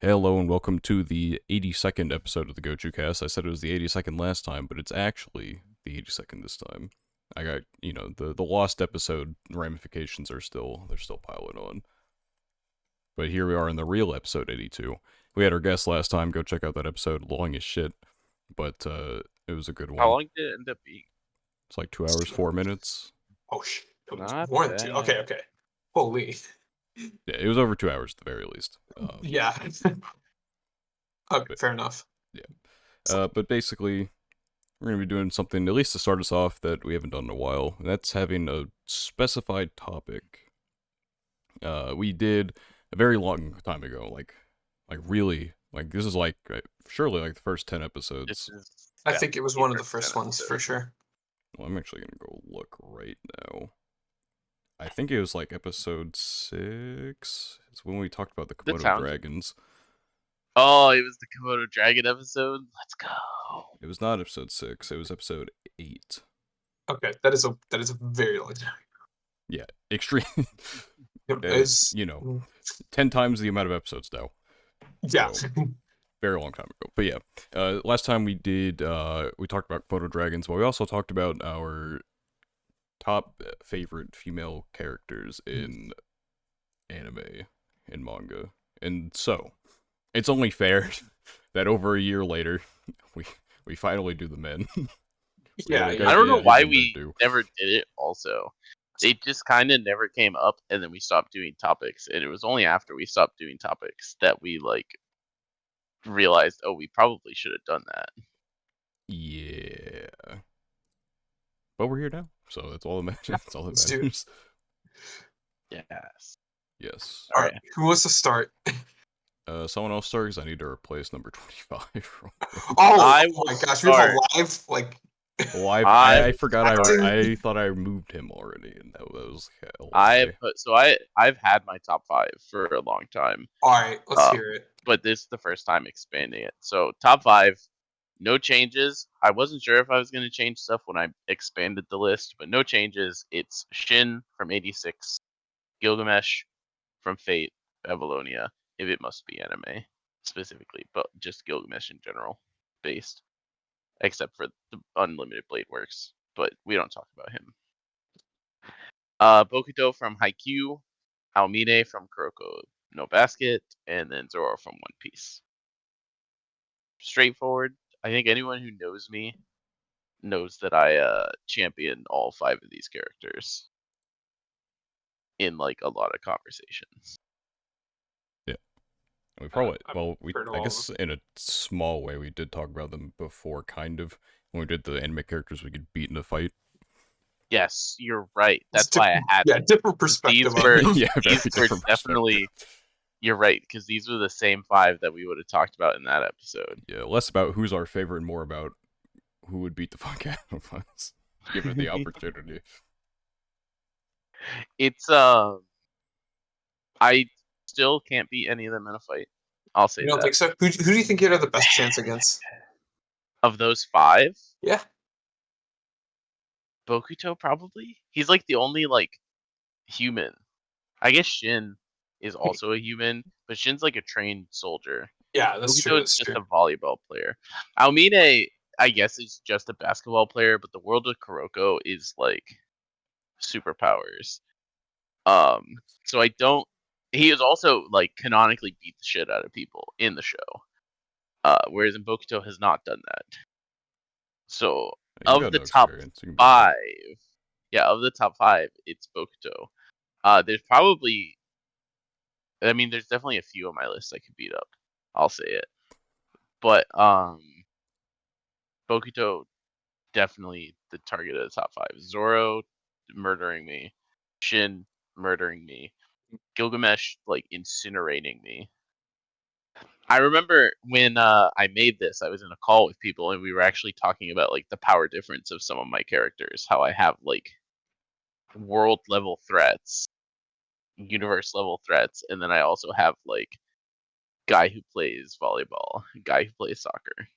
Hello and welcome to the 82nd episode of the Gochuucast. I said it was the 82nd last time, but it's actually the 82nd this time. I got, the lost episode ramifications they're still piling on. But here we are in the real episode 82. We had our guest last time. Go check out that episode. Long as shit, but it was a good How one. long did it end up being? It's like 2 hours, 4 minutes. Oh shit! It was Not more than two. bad. Okay. Holy. Yeah, it was over 2 hours at the very least. Yeah. Okay, but- fair enough. But basically, we're going to be doing something, at least to start us off, that we haven't done in a while. And that's having a specified topic. We did a very long time ago, like really, this is surely like the first 10 episodes. This is I think it was one of the first first 10 ones for episodes. sure. Well, I'm actually going to go look right now. I think it was like episode 6. It's when we talked about the Komodo sounds- dragons. Oh, it was the Komodo Dragon episode. Let's go. It was not episode 6. It was episode 8. Okay, that is a very long time. Yeah, extreme. It's 10 times the amount of episodes now. yeah. So, very long time ago. But yeah, last time we did, we talked about Komodo dragons, but we also talked about our top favorite female characters in anime and manga. And so, it's only fair that over a year later, we finally do the men. Yeah, I I don't know Yeah, why yeah, we do. never did it. Also, it just kind of never came up, and then we stopped doing topics. And it was only after we stopped doing topics that we realized, oh, we probably should have done that. Yeah. But we're here now, so that's all that matters. That's all that Let's do it. matters. Yes. Yes. All right. Who wants to start? Someone else start, because I need to replace number 25. Oh, I oh my will gosh, we have start. a live Well, I I forgot I thought I removed him already, and that was I've had my top 5 for a long time, All right, let's hear it. but this is the first time expanding it. So top 5, no changes. I wasn't sure if I was going to change stuff when I expanded the list, but no changes. It's Shin from 86, Gilgamesh from Fate, Babylonia, if it must be anime specifically, but just Gilgamesh in general based, except for the Unlimited Blade Works, but we don't talk about him. Bokuto from Haikyuu, Almine from Kuroko no Basket, and then Zoro from One Piece. Straightforward. I think anyone who knows me knows that I champion all 5 of these characters in a lot of conversations. We probably, I've heard I all guess in a small way we did talk about them before, kind of. When we did the anime characters we could beat in a fight. Yes, you're right. That's It's why I had yeah, them. different perspective. These were, Yeah, very these were different definitely. You're right, because these were the same 5 that we would have talked about in that episode. Yeah, less about who's our favorite and more about who would beat the fuck out of us, given the opportunity. It's I still can't beat any of them in a fight. I'll say You don't that. think so? Who do you think you'd have the best chance against? Of those 5, Yeah. Bokuto probably. He's the only human. I guess Shin is also a human, but Shin's a trained soldier. Yeah, that's true. Bokuto That's is just true. a volleyball player. Almine, I guess, is just a basketball player, but the world of Kuroko is superpowers. So I don't. He is also canonically beat the shit out of people in the show. Whereas in Bokuto has not done that. So You of got the no top experience, you can be 5, yeah, of the top 5, it's Bokuto. There's probably, there's definitely a few on my list I could beat up. I'll say it, but Bokuto definitely the target of the top 5. Zoro murdering me, Shin murdering me, Gilgamesh incinerating me. I remember when I made this, I was in a call with people and we were actually talking about the power difference of some of my characters, how I have world level threats, universe level threats, and then I also have guy who plays volleyball, guy who plays soccer.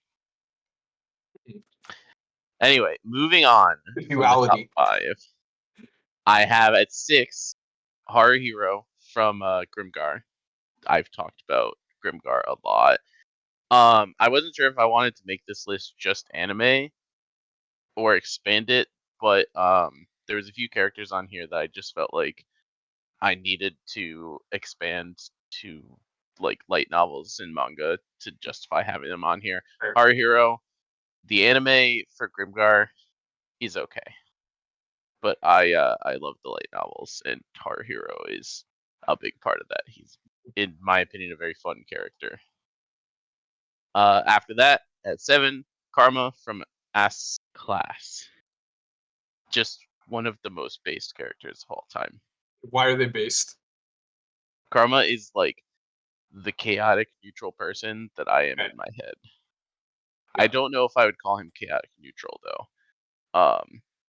Anyway, moving on The from the duality. top 5. I have at 6 Haruhiro from Grimgar. I've talked about Grimgar a lot. I wasn't sure if I wanted to make this list just anime or expand it, but there was a few characters on here that I just felt like I needed to expand to like light novels and manga to justify having them on here. Fair. Haruhiro, the anime for Grimgar is okay, but I love the light novels, and Haruhiro is a big part of that. He's, in my opinion, a very fun character. After that, at 7, Karma from S Class. Just one of the most based characters of all time. Why are they based? Karma is like the chaotic neutral person that I am Okay. in my head. Yeah. I don't know if I would call him chaotic neutral though.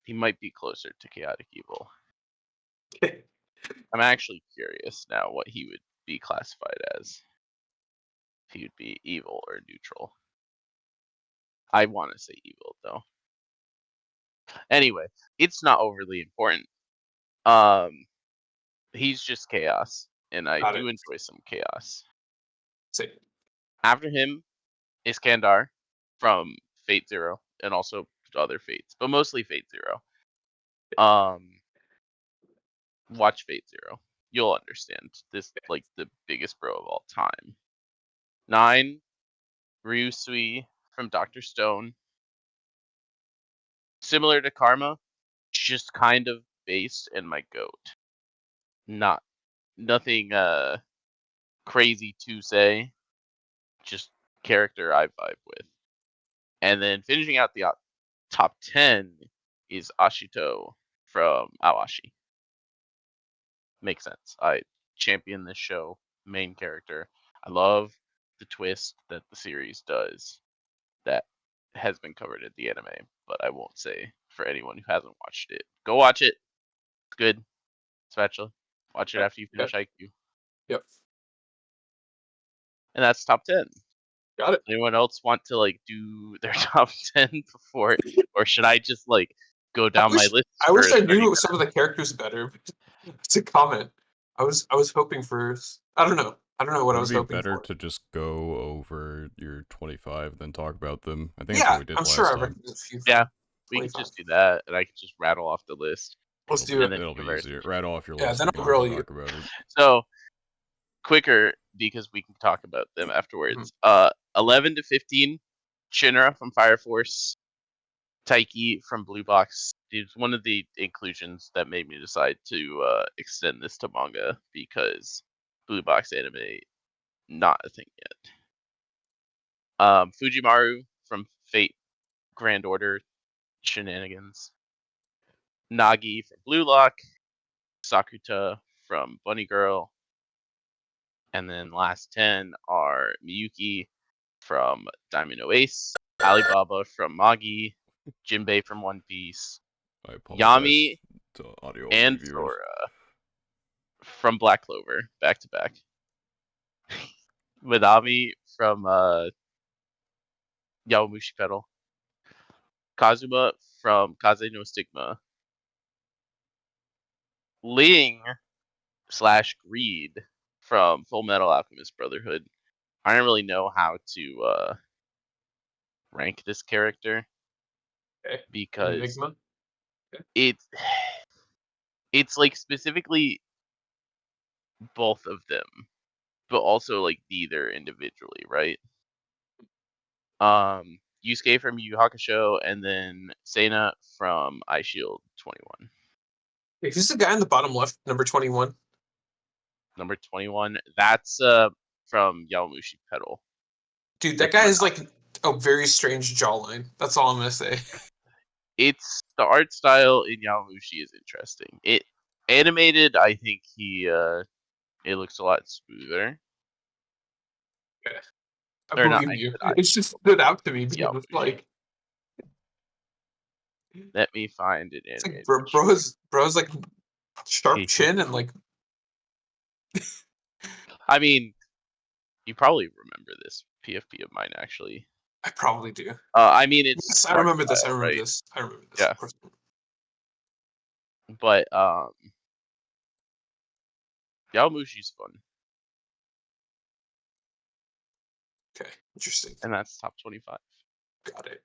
He might be closer to chaotic evil. I'm actually curious now what he would be classified as. If he would be evil or neutral. I want to say evil though. Anyway, it's not overly important. He's just chaos, and I Got do it. enjoy some chaos. See. After him is Kandar from Fate Zero, and also other Fates, but mostly Fate Zero. Watch Fate Zero. You'll understand. This like the biggest bro of all time. 9, Ryusui from Dr. Stone. Similar to Karma, just kind of based in my goat. Nothing crazy to say. Just character I vibe with. And then finishing out the top 10 is Ashito from Awashi. Makes sense. I champion this show, main character. I love the twist that the series does that has been covered in the anime, but I won't say for anyone who hasn't watched it. Go watch it. It's good. Spatula. Watch it after you finish IQ. Yep. And that's top 10. Got it. Anyone else want to like do their top 10 before, or should I just like go down my list I for wish I 30 knew minutes? some of the characters better. To comment. I was hoping for. I don't know. I don't know what I Would was it be hoping better for. to just go over your 25 than talk about them? I think that's Yeah, what we did I'm sure last I time. recognize a few Yeah, from we could 25. just do that, and I could just rattle off the list, Let's do it. and then It'll be converse. easier. Right off your Yeah, list, then we I'll can grill you. talk about it. So quicker because we can talk about them afterwards. 11 to 15, Shinra from Fire Force, Taiki from Blue Box. It's one of the inclusions that made me decide to extend this to manga because Blue Box anime not a thing yet. Fujimaru from Fate Grand Order Shenanigans. Nagi from Blue Lock. Sakuta from Bunny Girl. And then last 10 are Miyuki from Diamond No Ace, Alibaba from Magi, Jinbei from One Piece, I apologize Yami to audio only and viewers. Sora from Black Clover, back to back. Minami from Yaomushi Pedal. Kazuma from Kaze no Stigma. Ling / Greed from Full Metal Alchemist Brotherhood. I don't really know how to rank this character Okay. because Enigma. it's like specifically both of them, but also like neither individually, right? Yusuke from Yu Yu Hakusho, and then Sena from Eye Shield 21. Hey, who's the guy in the bottom left, number 21? Number 21, that's from Yaomushi Pedal. Dude, that It's guy is like a very strange jawline. That's all I'm gonna say. It's the art style in Yaomushi is interesting. It animated, I think it looks a lot smoother. I Or not believe you. animated, It just stood out to me it's because it's Yaomushi. like Let me find an it's animated. like bro's like sharp chin and like I mean, you probably remember this PFP of mine actually. I probably do. I mean, it's Yes, I art remember this. I style, remember right? this. I remember this. Yeah. Of course. But Yaomushi's fun. Okay, interesting. and that's top 25. Got it.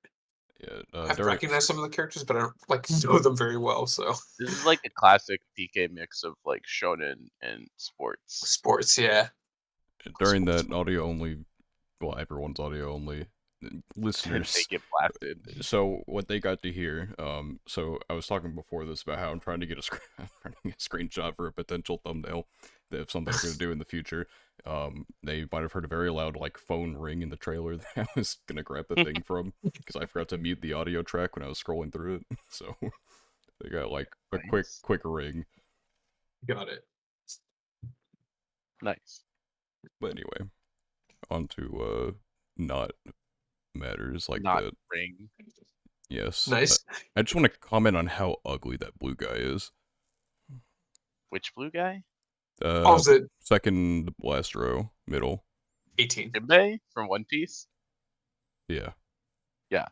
Yeah, I've during recognized some of the characters, but I don't like know them very well. So This is like a classic PK mix of like shonen and sports. sports, yeah. during Sports. that audio only, well, everyone's audio only And they listeners. get blasted. So what they got to hear, so I was talking before this about how I'm trying to get I'm trying to get a screenshot for a potential thumbnail of something I'm gonna do in the future. They might have heard a very loud like phone ring in the trailer that I was gonna grab the thing from because I forgot to mute the audio track when I was scrolling through it. So they got like a Nice. quick ring. Got it. Nice. But anyway, on to not matters like Not that. ring. Yes, Nice. I just want to comment on how ugly that blue guy is. Which blue guy? Oh, Uh, is it second last row, middle. 18? Jinbei from One Piece? Yeah. Yeah.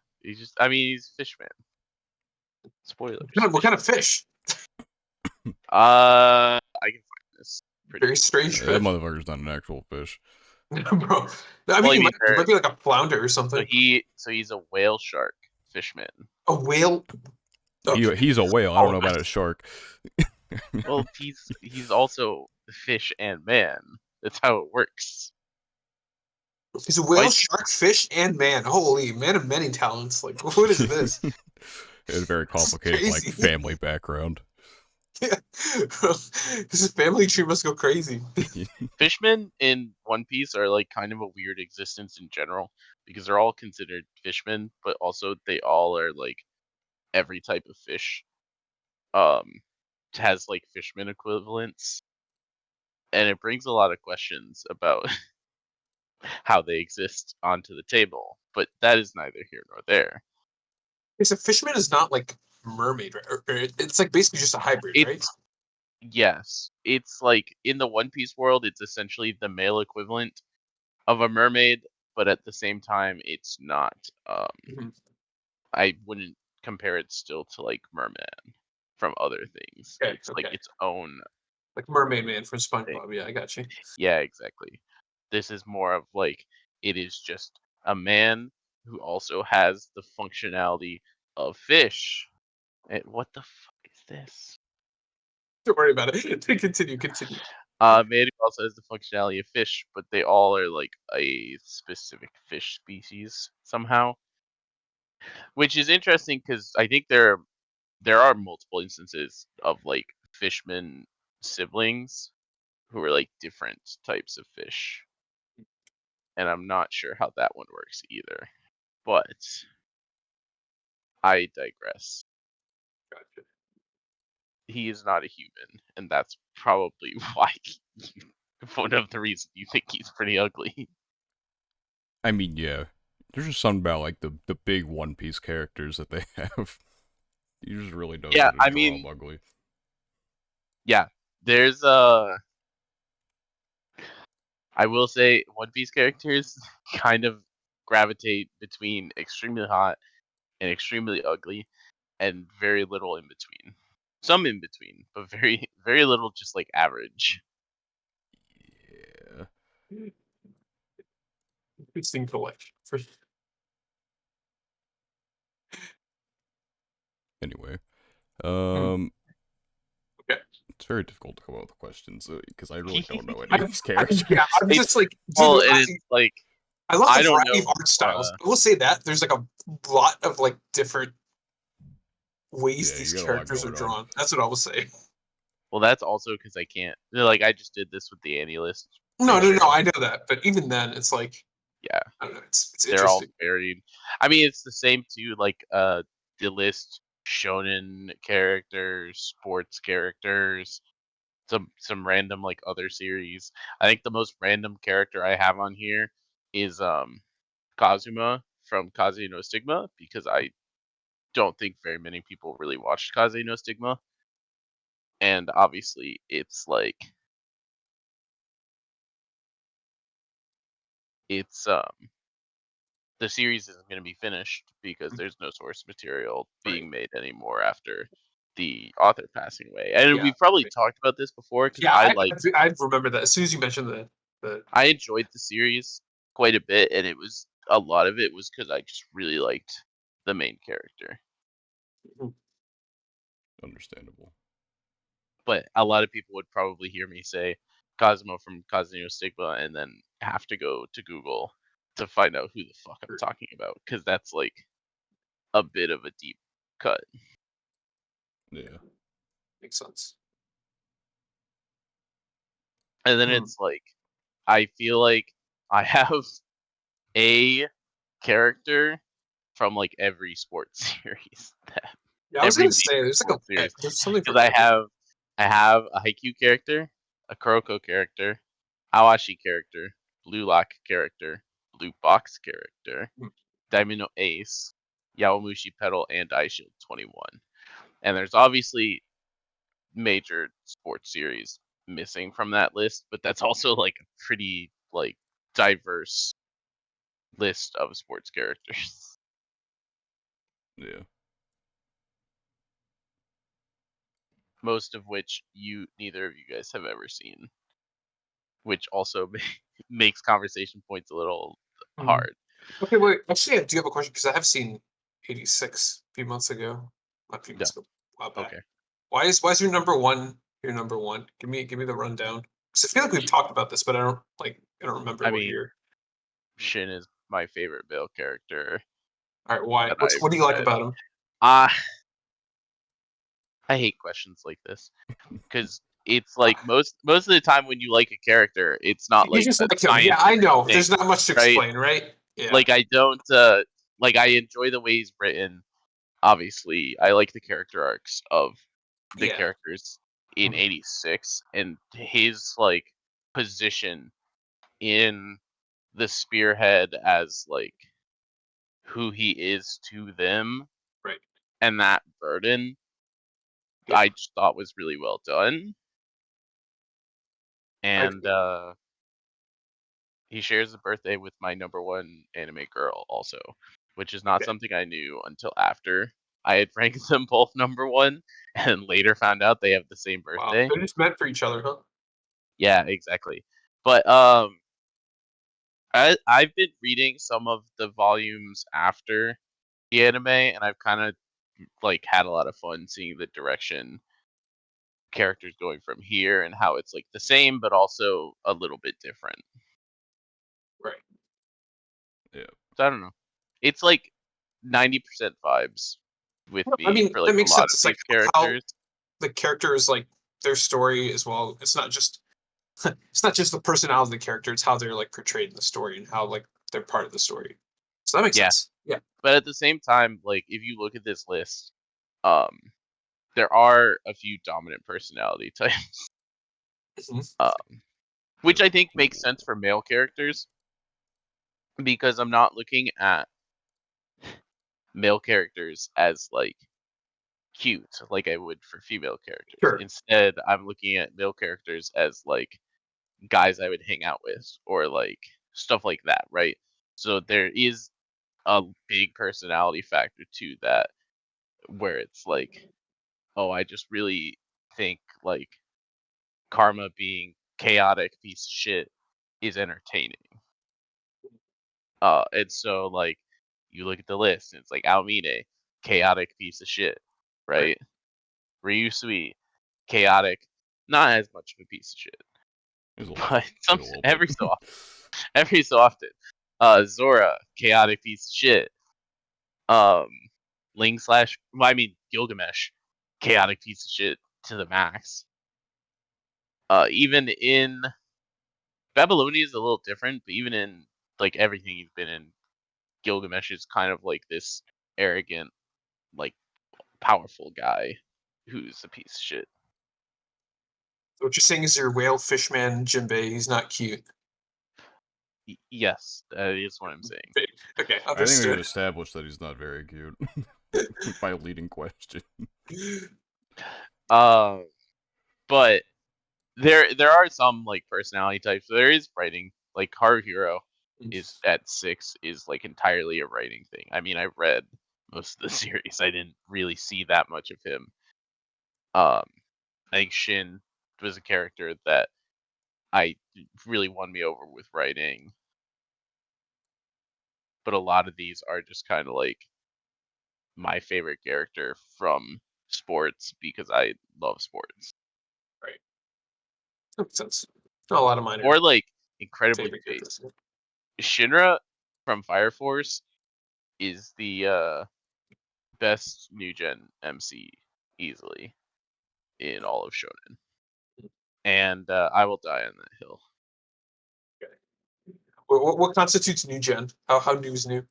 I mean, he's Fishman. Spoilers. What kind of fish? I can find this. Pretty Very easily. strange That fish. motherfucker's not an actual fish. Bro. I Well, mean, I he mean, might be like a flounder or something. so he's a whale shark fishman. A whale. Okay. He's a whale. I don't know about a shark. Well, he's also fish and man. That's how it works. He's a whale, Twice. shark, fish, and man. Holy man of many talents. Like, what is this? It had a very complicated like crazy. family background. Yeah. His family tree must go crazy. Fishmen in One Piece are like kind of a weird existence in general because they're all considered fishmen, but also they all are like every type of fish. Has like fishman equivalents, and it brings a lot of questions about how they exist onto the table. But that is neither here nor there. Because a fisherman is not like mermaid, right? Or it's like basically just a hybrid, right? It's Yes, it's like in the One Piece world, it's essentially the male equivalent of a mermaid, but at the same time, it's not. Mhm. I wouldn't compare it still to like Merman from other things. Okay, It's like okay. its own Like Mermaid Man from thing. SpongeBob. Yeah, I got you. Yeah, exactly. This is more of like it is just a man who also has the functionality of fish. And what the fuck is this? Don't worry about it. Continue, continue. Man who also has the functionality of fish, but they all are like a specific fish species somehow, which is interesting because I think there are multiple instances of like fishman siblings who are like different types of fish, and I'm not sure how that one works either. But I digress. Gotcha. He is not a human, and that's probably why one of the reasons you think he's pretty ugly. I mean, yeah. There's just something about like the big One Piece characters that they have. You just really knows Yeah, how to I draw them mean, ugly. yeah, there's I will say One Piece characters kind of gravitate between extremely hot and extremely ugly, and very little in between. Some in between, but very little just like average. Yeah. Interesting collection. For Anyway, Hmm. um, Okay. it's very difficult to come up with questions because I really don't know any I, of these characters. yeah, I'm just It's like, dude. well, it is like I love the I don't variety of know. art styles. I will say that there's like a lot of like different ways Yeah, these you got a lot characters are going on. drawn. That's what I will say. Well, that's also because I can't. Like I just did this with the Annie list No, no, no. material. I know that, but even then, it's like Yeah, I don't know. It's they're all interesting. varied. I mean, it's the same too. Like the list shonen characters, sports characters, some random like other series. I think the most random character I have on here is Kazuma from Kaze no Stigma because I don't think very many people really watched Kaze no Stigma, and obviously it's like it's the series isn't going to be finished because there's no source material Right. being made anymore after the author passing away. And Yeah. we've probably talked about this before because Yeah. I I like I remember that as soon as you mentioned the I enjoyed the series quite a bit, and a lot of it was because I just really liked the main character. Mhm. Understandable. But a lot of people would probably hear me say Cosmo from Cosmo Stigma and then have to go to Google to find out who the fuck I'm Sure. talking about, because that's like a bit of a deep cut. Yeah. Makes sense. And then Hmm. it's like I feel like I have a character from like every sports series, Yeah, I was every gonna say major there's like sports a series, there's something because for everyone. I have a Haikyuu character, a Kuroko character, Awashi character, Blue Lock character, Blue Box character, Hmm. Daimyo Ace, Yawamushi Pedal, and iShield 21. And there's obviously major sports series missing from that list, but that's also like a pretty like diverse list of sports characters. Yeah. Most of which neither of you guys have ever seen, which also makes conversation points a little Hmm. hard. Okay, wait. Actually, I do have a question because I have seen 86 a few months ago. Not a few Yeah. months ago, a while back. Okay. Why is your number one your number one? Give me the rundown. Because I feel like we've talked about this, but I don't remember I what mean, year. Shin is my favorite Bill character All right, why? that I've What do you like read. about him? Uh, I hate questions like this because it's like Ah, most of the time when you like a character, it's not you like just a like him. Yeah, I scientific know. thing, There's not much to right? explain, right? Yeah. Like I don't like I enjoy the way he's written. Obviously, I like the character arcs of the Yeah. characters in Mhm. 86 and his like position in the spearhead as like who he is to them Right. and that burden Yeah. I just thought was really well done. I And agree. he shares a birthday with my number one anime girl also, which is not Okay. something I knew until after I had ranked them both number one and later found out they have the same Wow. birthday. They're just meant for each other, huh? Yeah, exactly. But I've been reading some of the volumes after the anime, and I've kind of like had a lot of fun seeing the direction characters going from here and how it's like the same but also a little bit different. Right. Yeah. So I don't know. It's like 90% vibes with No, I me mean, for like that a makes lot sense. of It's like these how characters. the characters like their story as well. It's not just it's not just the personality of the character, it's how they're like portrayed in the story and how like they're part of the story. So that makes Yeah. sense. Yeah. But at the same time, like if you look at this list, um there are a few dominant personality types. Mhm. Which I think makes Cool. sense for male characters because I'm not looking at male characters as like cute like I would for female characters. Sure. Instead, I'm looking at male characters as like guys I would hang out with or like stuff like that, right? So there is a big personality factor to that where it's like, oh, I just really think like Karma being chaotic piece of shit is entertaining. And so like you look at the list, and it's like Almine, chaotic piece of shit, Right. right? Ryusui, chaotic, not as much of a piece of shit, He's a little but bit, some a little bit. every so often. Zora, chaotic piece of shit. Um, Ling slash, well, I mean Gilgamesh, chaotic piece of shit to the max. Even in Babylonia is a little different, but even in like everything he's been in, Gilgamesh is kind of like this arrogant, like powerful guy who's a piece of shit. So what you're saying is your whale fishman Jinbei, he's not cute. Yes, that is what I'm saying. Okay, I think we could understood. establish that he's not very cute. My leading question. Um, but there are some like personality types. There is writing. Like Haruhiro is at 6 is like entirely a writing thing. I mean, I read most of the series. I didn't really see that much of him. Um, I think Shin was a character that I really won me over with writing. but a lot of these are just kind of like my favorite character from sports because I love sports, Right. That makes sense. A lot of mine are or like incredibly favorite base. characters. Shinra from Fire Force is the best new gen MC easily in all of Shonen, and I will die on that hill. Okay. What constitutes new gen? How new is new?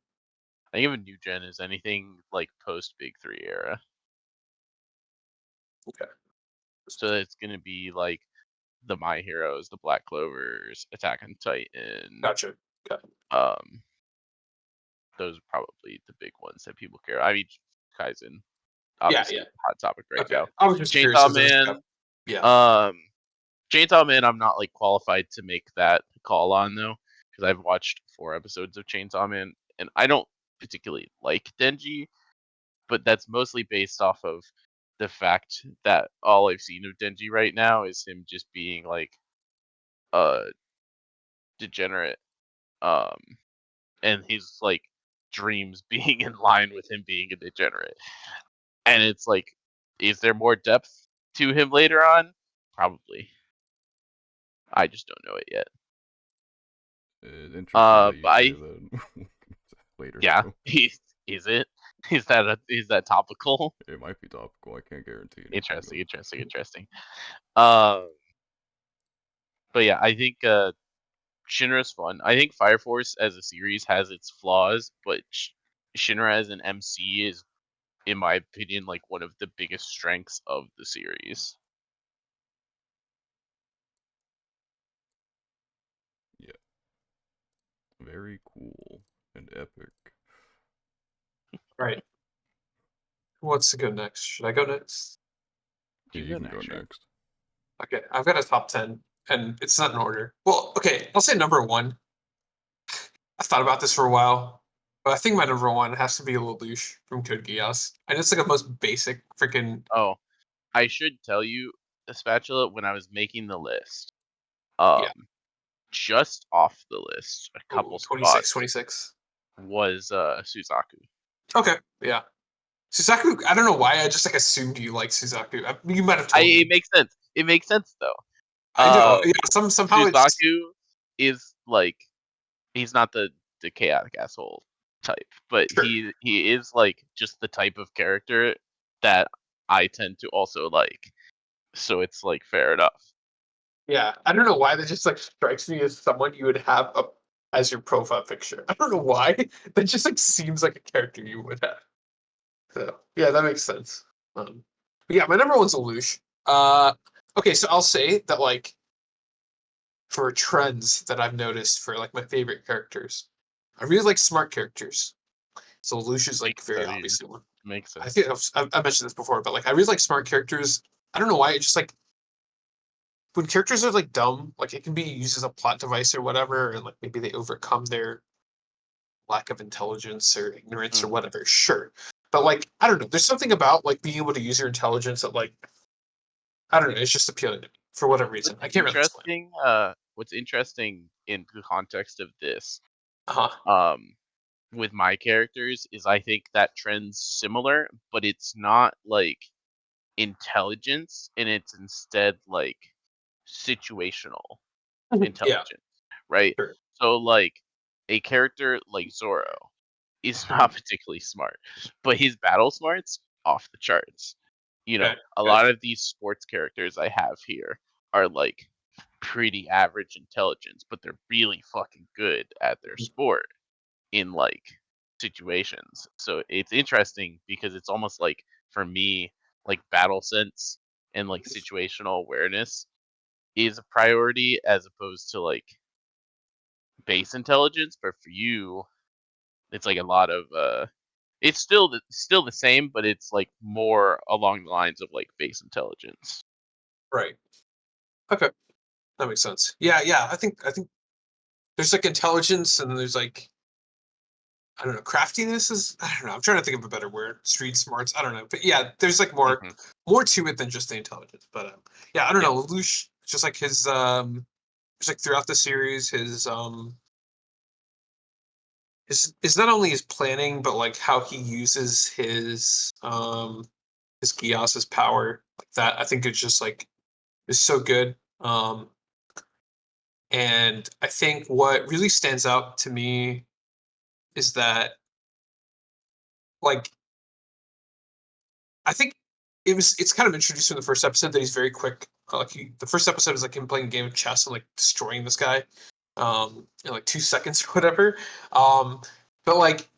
I think of a new gen as anything like post Big Three era. Okay. So it's gonna be like the My Heroes, the Black Clovers, Attack on Titan. Gotcha. Okay. Um, those are probably the big ones that people care. I mean, Kaizen, Yeah, yeah. obviously hot topic right Okay. now. I was just curious Chainsaw because there's Man. yeah. Um, Chainsaw Man, I'm not like qualified to make that call on though, because I've watched 4 episodes of Chainsaw Man, and I don't particularly like Denji, but that's mostly based off of the fact that all I've seen of Denji right now is him just being like a degenerate, um, and his like dreams being in line with him being a degenerate. And it's like, is there more depth to him later on? Probably. I just don't know it yet. Interesting that you say I that. Later yeah, though, is it? Is that topical? it might be topical. I can't guarantee anything Interesting, though. interesting, interesting. Um, but yeah, I think Shinra's fun. I think Fire Force as a series has its flaws, but Shinra as an MC is, in my opinion, like one of the biggest strengths of the series. Yeah, very cool and epic. Right. Who wants to go next? Should I go next? Yeah, You you go can go next, sure. next. Okay, I've got a top 10, and it's not in order. Well, okay, I'll say number one. I thought about this for a while, but I think my number one has to be Lelouch from Code Geass. And it's like a most basic freaking Oh, I should tell you, the spatula, when I was making the list, um, yeah. just off the list, a Oh, couple 26, spots 26. was Suzaku. Okay, yeah. Suzaku, I don't know why, I just like assumed you like Suzaku. You might have I told it me. makes sense. It makes sense though. I know. Yeah, somehow it's Suzaku is like, he's not the chaotic asshole type, but sure. he is like just the type of character that I tend to also like. So it's like fair enough. Yeah, I don't know why that just like strikes me as someone you would have up as your profile picture. I don't know why. That just like seems like a character you would have. So yeah, that makes sense. But yeah, my number one's Lelouch. Okay, so I'll say that like for trends that I've noticed for like my favorite characters, I really like smart characters. So Lelouch is like Makes very sense. Yeah. obviously one. Makes I sense. think I mentioned this before, but like I really like smart characters. I don't know why. It just like when characters are like dumb, like it can be used as a plot device or whatever, and like maybe they overcome their lack of intelligence or ignorance or Hmm. whatever. Sure, but like I don't know. There's something about like being able to use your intelligence that like I don't know. It's just appealing to me for whatever reason. I can't really explain. What's interesting in the context of this, Uh huh. um, with my characters is I think that trend's similar, but it's not like intelligence, and it's instead like situational Yeah. intelligence, right? Sure. So like a character like Zoro is Mhm. not particularly smart, but his battle smarts off the charts. You know, Okay. a Okay. lot of these sports characters I have here are like pretty average intelligence, but they're really fucking good at their sport in like situations. So it's interesting because it's almost like for me, like battle sense and like situational awareness is a priority as opposed to like base intelligence. But for you, it's like a lot of it's still the same, but it's like more along the lines of like base intelligence. Right. Okay. That makes sense. Yeah. Yeah. I think there's like intelligence and then there's like I don't know, craftiness is I don't know. I'm trying to think of a better word. Street smarts. I don't know, but yeah, there's like Hmm. more to it than just the intelligence. But yeah, I don't Yeah. know. Lelouch, just like his just like throughout the series, his is not only his planning, but like how he uses his Gias's power like that. I think it's just like is so good. And I think what really stands out to me is that like I think it's kind of introduced in the first episode that he's very quick. The first episode is like him playing a game of chess and like destroying this guy in like 2 seconds or whatever. But like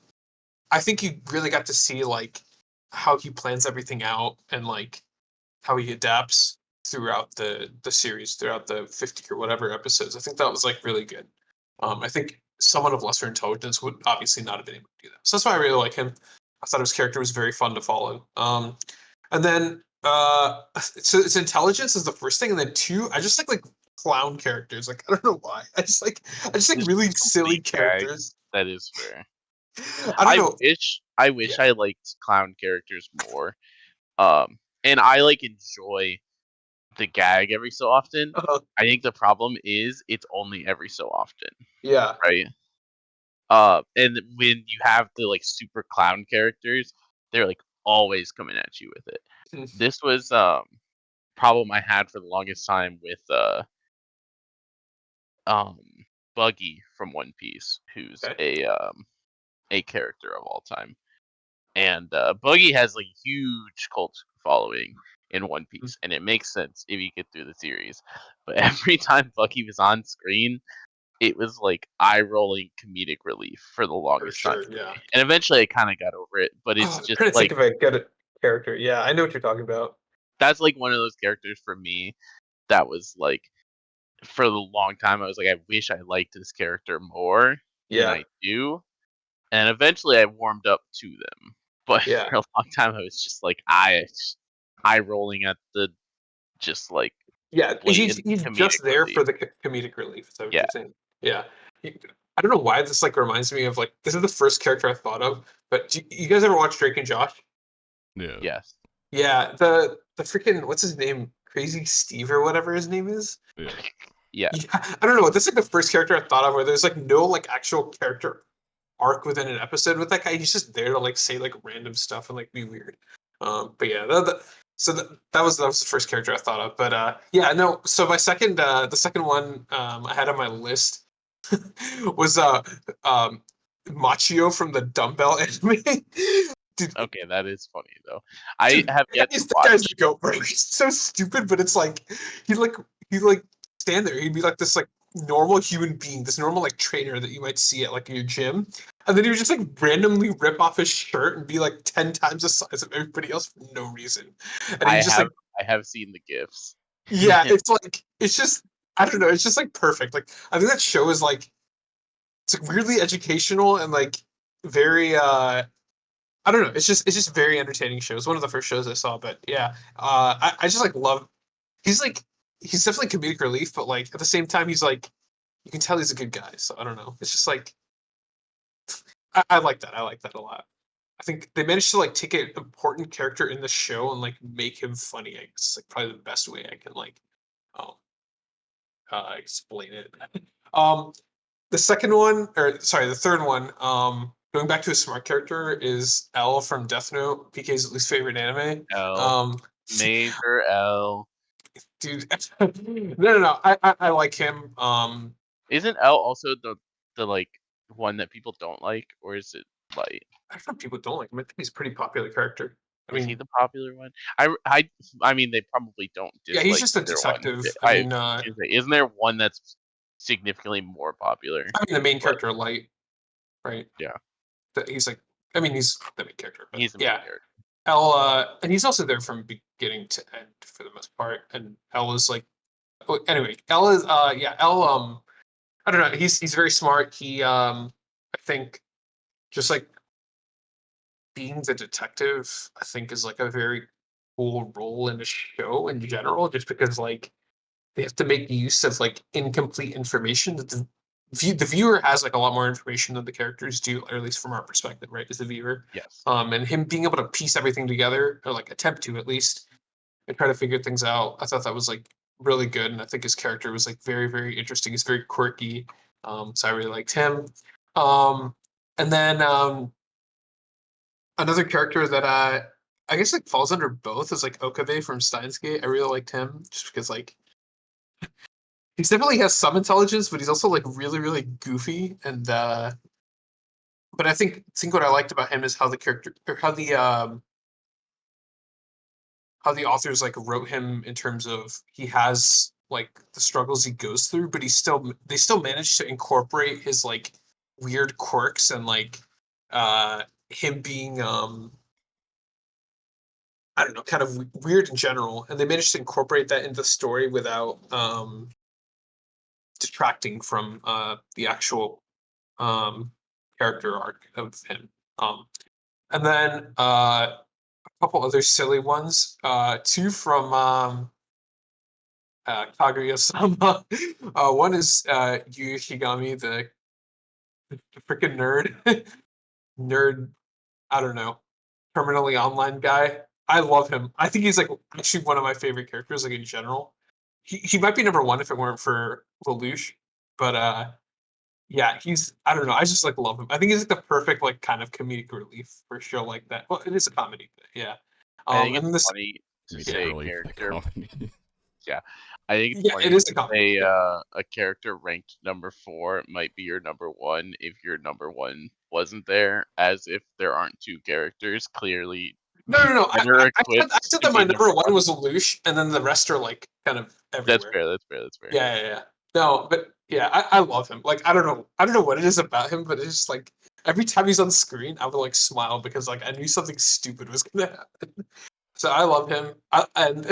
I think you really got to see like how he plans everything out and like how he adapts throughout the series, throughout the 50 or whatever episodes. I think that was like really good. I think someone of lesser intelligence would obviously not have been able to do that. So that's why I really like him. I thought his character was very fun to follow. And then so it's intelligence is the first thing, and then two, I just like clown characters. Like I don't know why. I just like Just really silly complete gags. characters. That is fair. I don't know. I wish Yeah. I liked clown characters more. And I like enjoy the gag every so often. I think the problem is it's only every so often, Yeah. right? And when you have the like super clown characters, they're like always coming at you with it. Mm. This was problem I had for the longest time with um Buggy from One Piece, who's Okay. a character of all time. And Buggy has like huge cult following in One Mm. Piece, and it makes sense if you get through the series. But every time Buggy was on screen, it was like eye rolling comedic relief for the For longest time sure. for Yeah. me. And eventually I kind of got over it, but Oh, it's I'm just trying to think like of a good character. Yeah, I know what you're talking about. that's like one of those characters for me that was like for the long time I was like I wish I liked this character more than Yeah. I do. And eventually I warmed up to them. But Yeah. for a long time I was just like eye rolling at the just like Yeah. He's blatant he's comedic just there relief. for the comedic relief. Is that what Yeah. you're saying? Yeah. I don't know why this like reminds me of like this is the first character I thought of. But you guys ever watch Drake and Josh? Yeah. Yes. Yeah. The freaking what's his name? Crazy Steve or whatever his name is. Yeah. Yeah. Yeah. I don't know. This is like the first character I thought of where there's like no like actual character arc within an episode with that guy. He's just there to like say like random stuff and like be weird. But yeah, so that was the first character I thought of. But yeah, no. So my second, the second one I had on my list was Machio from the Dumbbell anime. Dude, Okay, that is funny though. I have yet to the guy's watch. the goat, bro. He's so stupid, but it's like he like he like stand there. He'd be like this like normal human being, this normal like trainer that you might see at like your gym, and then he would just like randomly rip off his shirt and be like 10 times the size of everybody else for no reason. And he I just like have I have seen the gifs. yeah, it's just I don't know, it's just like perfect. Like I think that show is like it's like weirdly educational and like very I don't know. It's just very entertaining show. It's one of the first shows I saw, but yeah, I just like love. Like he's definitely comedic relief, but like at the same time he's like you can tell he's a good guy. So I don't know. It's just like I like that. I like that a lot. I think they managed to like take an important character in the show and like make him funny. I guess it's like probably the best way I can like um explain it. um the second one, or sorry, the third one, going back to a smart character is L from Death Note, PK's least favorite anime. L. Um, Major L. dude, no, I like him. Isn't L also the like one that people don't like, or is it light? I don't know if people don't like him. I think he's a pretty popular character. I Is he mean, the popular one? I mean they probably don't yeah, he's dislike just a either one. detective. Isn't there one that's significantly more popular? I mean, the main But character, Light, right? yeah, That he's like, I mean, he's the main character, but he's the main yeah, character. L, and he's also there from beginning to end for the most part. And L is like, oh, anyway, L is, yeah, L, I don't know. He's very smart. I think just like being the detective, I think is like a very cool role in the show in general, just because like they have to make use of like incomplete information that the viewer has like a lot more information than the characters do, or at least from our perspective, right, as the viewer. Yes. And him being able to piece everything together, or like attempt to at least, and try to figure things out. I thought that was like really good, and I think his character was like very, very interesting. He's very quirky, so I really liked him. Um, And then another character that I guess like falls under both is like Okabe from Steins Gate. I really liked him just because like he definitely has some intelligence, but he's also like really, really goofy. And but I think what I liked about him is how the character or how the authors like wrote him in terms of he has like the struggles he goes through, but they still managed to incorporate his like weird quirks and like him being I don't know, kind of weird in general, and they managed to incorporate that into the story without detracting from the actual um, character arc of him. And then a couple other silly ones. Two from Kaguya-sama. One is Yu Shigami, the freaking nerd, nerd. I don't know, terminally online guy. I love him. I think he's like actually one of my favorite characters, like in general. He might be number one if it weren't for Lelouch, but yeah, he's I don't know. I just like love him. I think he's like the perfect like kind of comedic relief for a show like that. Well, it is a comedy, but yeah. I think And it's then this, funny to Comedic say a relief, the character. comedy. Yeah, I think it's yeah, it funny is to a comedy. say Yeah. a character ranked number 4 might be your number 1 if your number 1 wasn't there, as if there aren't two characters clearly No, no, no. better I equipped said to that my be number number one 1. was Lelouch, and then the rest are like kind of That's everywhere. fair. That's fair. That's fair. Yeah, yeah, yeah. No, but yeah, I love him. Like I don't know what it is about him, but it's just like every time he's on screen, I would like smile because like I knew something stupid was gonna happen. So I love him. And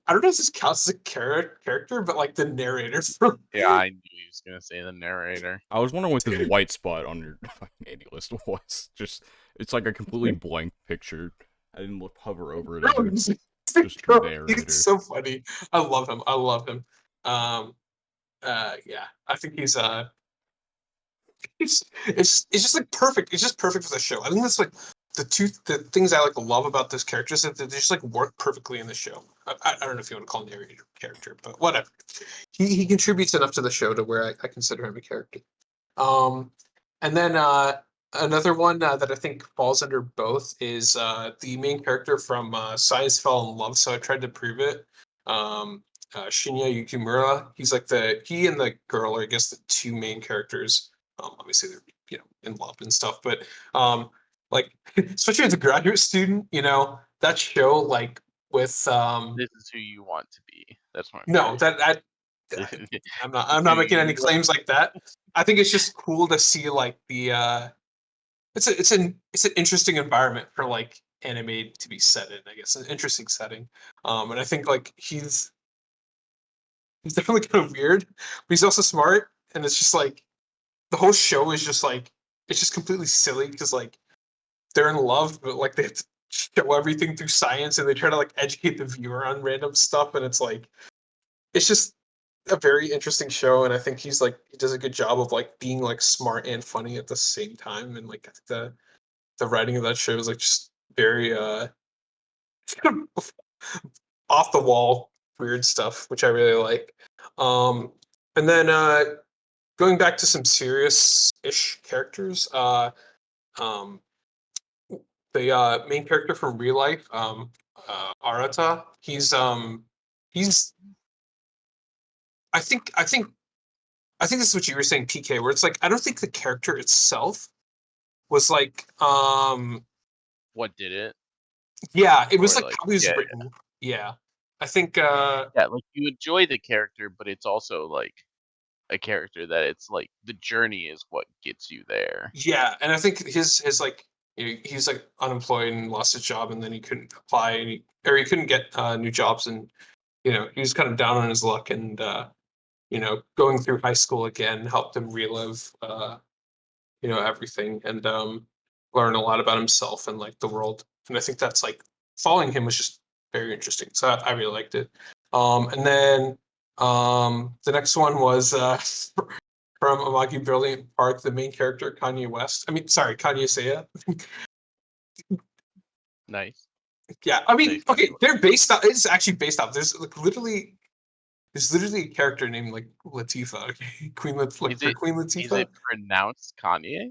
I don't know if this counts as a character, but like the narrator from Yeah, I knew he was gonna say the narrator. I was wondering what this white spot on your fucking Andy list was. Just, it's like a completely blank picture. I didn't hover over it ever. Just he's narrator. so funny. I love him. I love him. Um, yeah, I think it's just like perfect. It's just perfect for the show. I think that's like the things I like love about this character is that they just like work perfectly in the show. I don't know if you want to call him narrator character, but whatever. He contributes enough to the show to where I consider him a character. Um, and then another one that I think falls under both is the main character from Science Fell in Love. So I tried to prove it. Shinya Yukimura. He's like he and the girl are I guess the two main characters. Obviously they're in love and stuff, but like especially as a graduate student, that show like with This is who you want to be. That's what I'm no hearing. that This I'm is who not making any you want. claims like that. I think it's just cool to see like the it's an interesting environment for like anime to be set in, I guess. An interesting setting. And I think like he's definitely kind of weird, but he's also smart. And it's just like the whole show is just like it's just completely silly because like they're in love, but like they have to show everything through science and they try to like educate the viewer on random stuff, and it's like it's just a very interesting show, and I think he does a good job of like being like smart and funny at the same time, and like I think the writing of that show is like just very off the wall weird stuff, which I really like. Um, and then going back to some serious ish characters, um, the main character from real life, Arata, he's I think this is what you were saying, PK, where it's like I don't think the character itself was like What did it? yeah, it was Or like like, how he was yeah, written. Yeah. I think yeah. Like you enjoy the character, but it's also like a character that it's like the journey is what gets you there. yeah, and I think his like he's like unemployed and lost his job and then he couldn't apply and he couldn't get new jobs and he was kind of down on his luck and going through high school again helped him relive everything and learn a lot about himself and like the world. And I think that's like following him was just very interesting. So I really liked it. And then the next one was from Amagi Brilliant Park, the main character Kanye West. I mean, sorry, Kanye Saya. Nice, Yeah, I mean, nice Kanye okay, West. they're based off. It's actually based off. There's literally a character named like Latifah. Okay? Queen Is for it Queen is it Latifah. pronounced Kanye?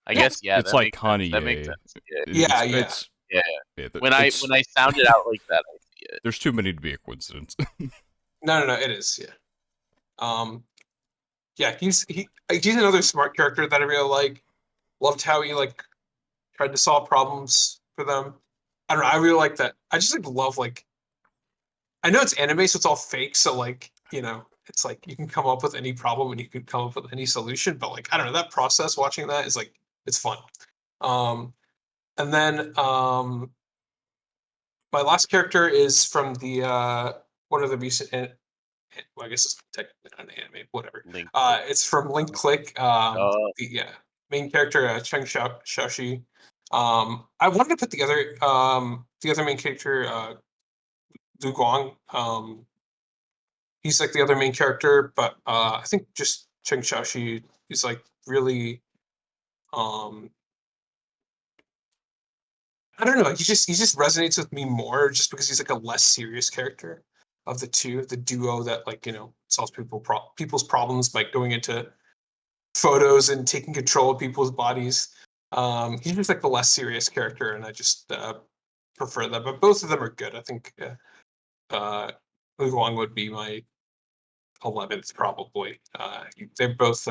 I Yeah, guess yeah, It's that like makes sense. That makes Kanye. sense. Yeah, yeah, yeah. It's yeah. yeah, When I it's when I sound it out like that, I see it. there's too many to be a coincidence. No, it is. Yeah. Yeah, he's another smart character that I really like. Loved how he like tried to solve problems for them. I don't know. I really like that. I just like love like I know it's anime, so it's all fake. So like it's like you can come up with any problem and you can come up with any solution. But like I don't know, that process watching that is like it's fun. Um, and then my last character is from the one of the recent. Well, I guess it's technically not an anime, whatever. Link click. It's from Link Click. Uh, The main character Cheng Shaoxi. I wanted to put the other main character Lu Guang. He's like the other main character, but I think just Cheng Shaoxi is like really um I don't know. He just resonates with me more just because he's like a less serious character of the two, the duo that like solves people's problems by going into photos and taking control of people's bodies. He's just like the less serious character, and I just prefer that. But both of them are good. I think Lu Guang would be my 11th probably. They're both.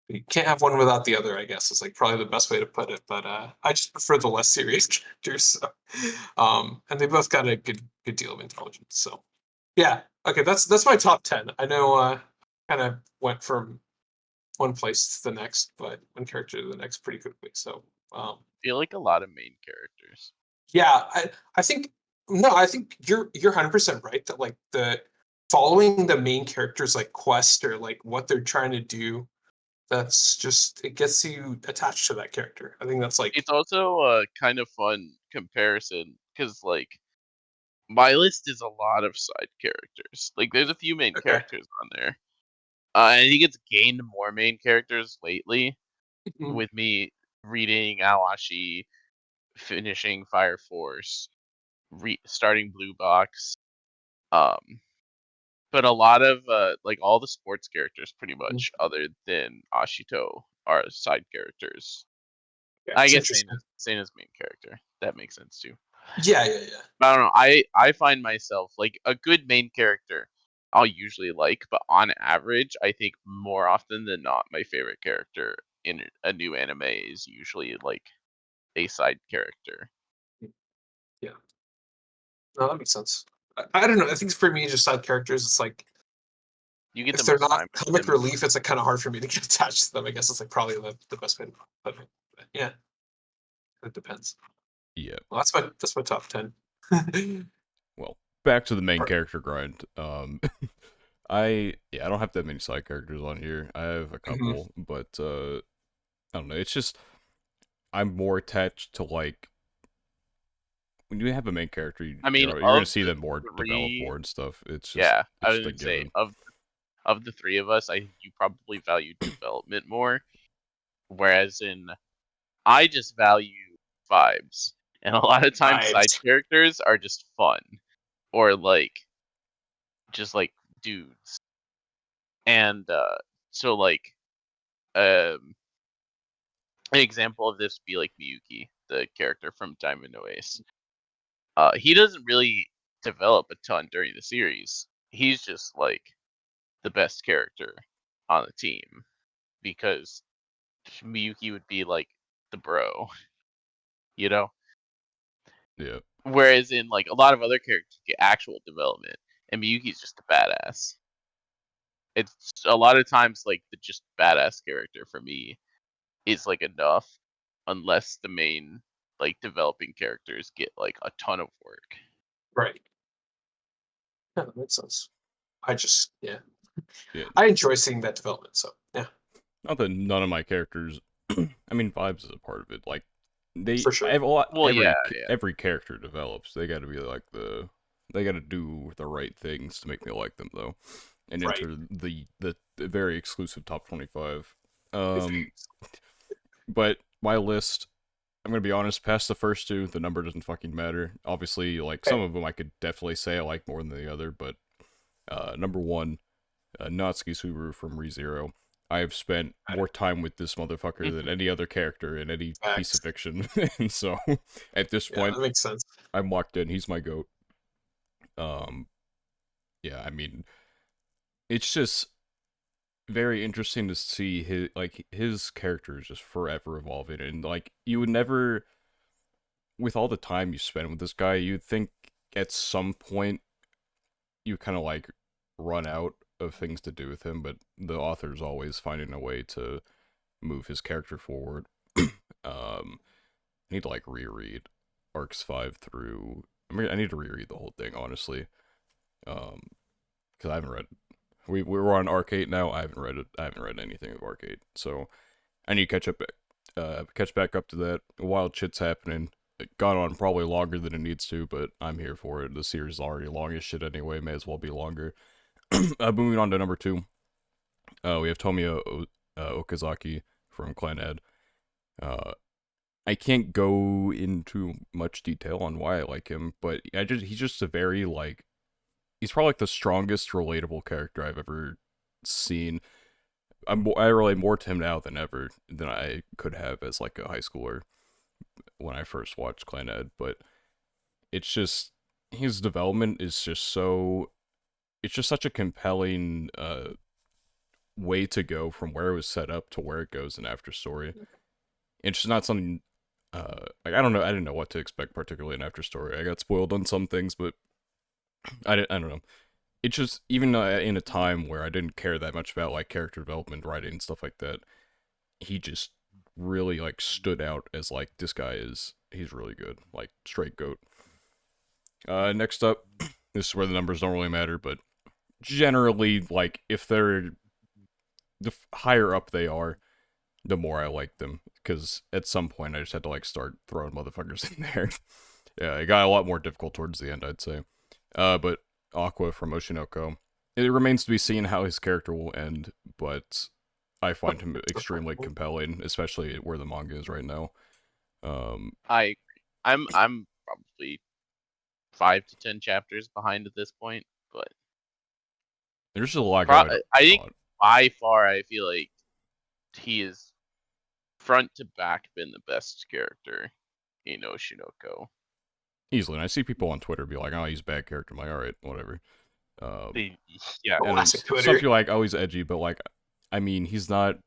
You can't have one without the other, I guess, is like probably the best way to put it. But I just prefer the less serious characters. So, and they both got a good deal of intelligence. So yeah, okay, that's my top 10. I know kind of went from one place to the next, but one character to the next pretty quickly. So feel like a lot of main characters. yeah, I think no, I think you're 100% right that like the following the main character's like quest or like what they're trying to do, that's just it gets you attached to that character. I think that's like It's also a kind of fun comparison because like my list is a lot of side characters. Like there's a few main okay. characters on there. I think it's gained more main characters lately Mhm. with me reading Awashi, finishing Fire Force, starting Blue Box. Um, but a lot of like all the sports characters, pretty Mhm. much, other than Ashito, are side characters. Yeah, I it's guess interesting. Sane is main character. That makes sense too. Yeah. But I don't know. I find myself like a good main character. I'll usually like, but on average, I think more often than not, my favorite character in a new anime is usually like a side character. Yeah. No, that makes sense. I don't know. I think for me, just side characters, it's like You get if the they're most not time with comic them. relief, it's like kind of hard for me to get attached to them. I guess it's like probably the best way to put it. But yeah, it depends. Yeah. Well, that's my top 10. Well, back to the main Or- character grind. I don't have that many side characters on here. I have a Mhm. couple, but I don't know. It's just I'm more attached to like when you have a main character, I mean, you're gonna of see the them more develop three, more and stuff. It's just yeah, I it's just a would say given. of the three of us, I think you probably value development more, whereas in I just value vibes, and a lot of times side Vibes. characters are just fun or like just like dudes, and so like um, an example of this would be like Miyuki, the character from Diamond no Ace. He doesn't really develop a ton during the series. He's just like the best character on the team because Miyuki would be like the bro, you know? Yeah, Whereas in like a lot of other characters get actual development, and Miyuki's just a badass. It's a lot of times like the just badass character for me is like enough, unless the main like developing characters get like a ton of work. Right. Yeah, that makes sense. Yeah, yeah. I enjoy seeing that development. So yeah, Not that none of my characters. I mean, vibes is a part of it. Like they for sure. have a lot. Well, yeah, Every character develops. They got to be like the. They got to do the right things to make me like them, though, and Right. enter the very exclusive top 25. Um, but my list, I'm gonna be honest. Past the first two, the number doesn't fucking matter. Obviously, like some Okay. of them, I could definitely say I like more than the other. But number one, Natsuki Subaru from ReZero. I've spent more time with this motherfucker than any other character in any piece of Facts. fiction. And so, at this Yeah, point, that makes sense. I'm locked in. He's my goat. Yeah, I mean, it's just very interesting to see his character is just forever evolving, and like you would never, with all the time you spend with this guy, you'd think at some point you kind of like run out of things to do with him, but the author's always finding a way to move his character forward. I need to like reread arcs 5 through. I mean, I need to reread the whole thing honestly, because I haven't read. We're on arc 8 now. I haven't read it. I haven't read anything of arc 8, so I need to catch back up to that. Wild shit's happening. It got on probably longer than it needs to, but I'm here for it. The series is already long as shit anyway. May as well be longer. Moving on to number 2. We have Tomoya Okazaki from Clan Ed. I can't go into much detail on why I like him, but he's just a very like he's probably like the strongest relatable character I've ever seen. I relate more to him now than ever than I could have as like a high schooler when I first watched Clan Ed, but it's just his development is just so it's just such a compelling way to go from where it was set up to where it goes in After Story. It's just not something like I don't know. I didn't know what to expect, particularly in After Story. I got spoiled on some things, but I don't know. It's just even in a time where I didn't care that much about like character development, writing, and stuff like that. He just really like stood out as like this guy he's really good, like straight goat. Next up, this is where the numbers don't really matter, but generally, like if they're the higher up they are, the more I like them. Because at some point I just had to like start throwing motherfuckers in there. Yeah, it got a lot more difficult towards the end, I'd say. But Aqua from Oshinoko. It remains to be seen how his character will end, but I find him extremely compelling, especially where the manga is right now. I agree. I'm probably 5 to 10 chapters behind at this point, but there's just a lot going I think on. by far I feel like he is front to back been the best character in Oshinoko. Easily. And I see people on Twitter be like, oh, he's a bad character. I'm like, alright, whatever. Yeah, And Classic some Twitter. people like, oh, he's edgy, but like, I mean, he's not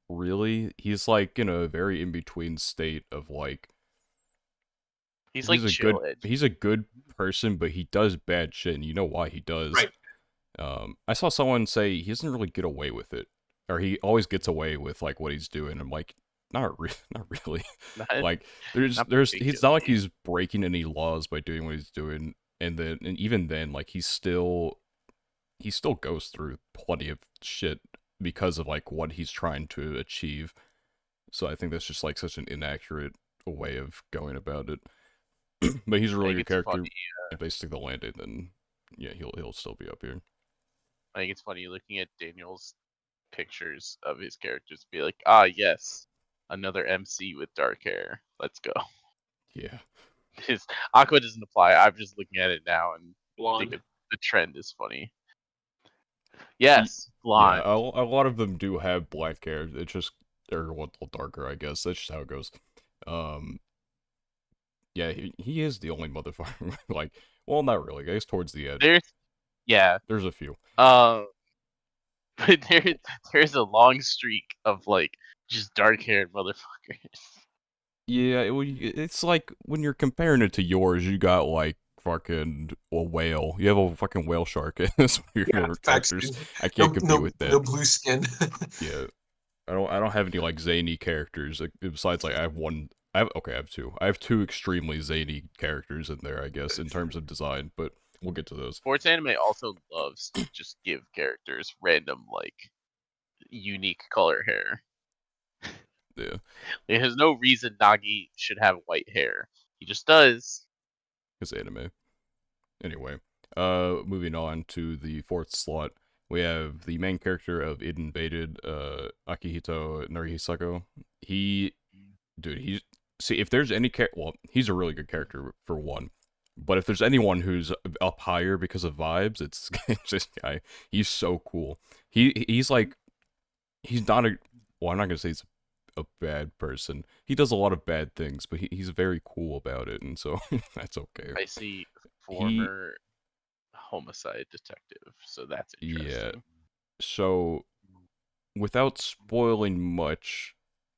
really. He's like in a very in between state of like, he's like chill edge. he's a good person, but he does bad shit, and you know why he does. Right. I saw someone say he doesn't really get away with it, or he always gets away with like what he's doing. I'm like, not really. Like, he's not like he's breaking any laws by doing what he's doing, and even then, like he still goes through plenty of shit because of like what he's trying to achieve. So I think that's just like such an inaccurate way of going about it. But he's a really good character. Funny, if they stick the landing, then yeah, he'll still be up here. I think it's funny looking at Daniel's pictures of his characters, be like, ah, yes, another MC with dark hair. Let's go. Yeah. His Aqua doesn't apply. I'm just looking at it now and Blonde. think the trend is funny. Yes, blonde. Yeah, a lot of them do have black hair. It's just they're a little darker, I guess. That's just how it goes. Yeah, he is the only motherfucker. Like, well, not really. I guess towards the end, there's a few. But there's a long streak of like just dark haired motherfuckers. Yeah, it's like when you're comparing it to yours, you got like fucking a whale. You have a fucking whale shark as one of your characters. I can't compete with that. No blue skin. Yeah, I don't have any like zany characters besides like I have two. I have two extremely zany characters in there, I guess, in terms of design, but we'll get to those. Sports anime also loves to just give characters random like unique color hair. Yeah. There's no reason Nagi should have white hair. He just does. It's anime. Anyway, moving on to the 4th slot, we have the main character of Id Invaded, Akihito Norihisako. He's if there's any well, he's a really good character for one, but if there's anyone who's up higher because of vibes, it's this guy. He's so cool. He's like he's not a well, I'm not gonna say he's a bad person. He does a lot of bad things, but he's very cool about it, and so that's okay. I see He former homicide detective, so that's yeah. interesting. So without spoiling much,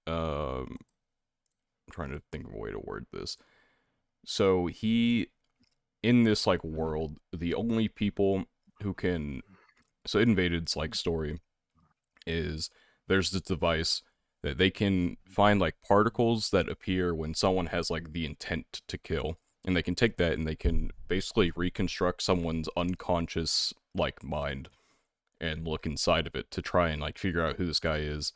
I'm trying to think of a way to word this. So he in this like world, the only people who can so Invaded's like story is there's this device that they can find like particles that appear when someone has like the intent to kill, and they can take that and they can basically reconstruct someone's unconscious like mind and look inside of it to try and like figure out who this guy is,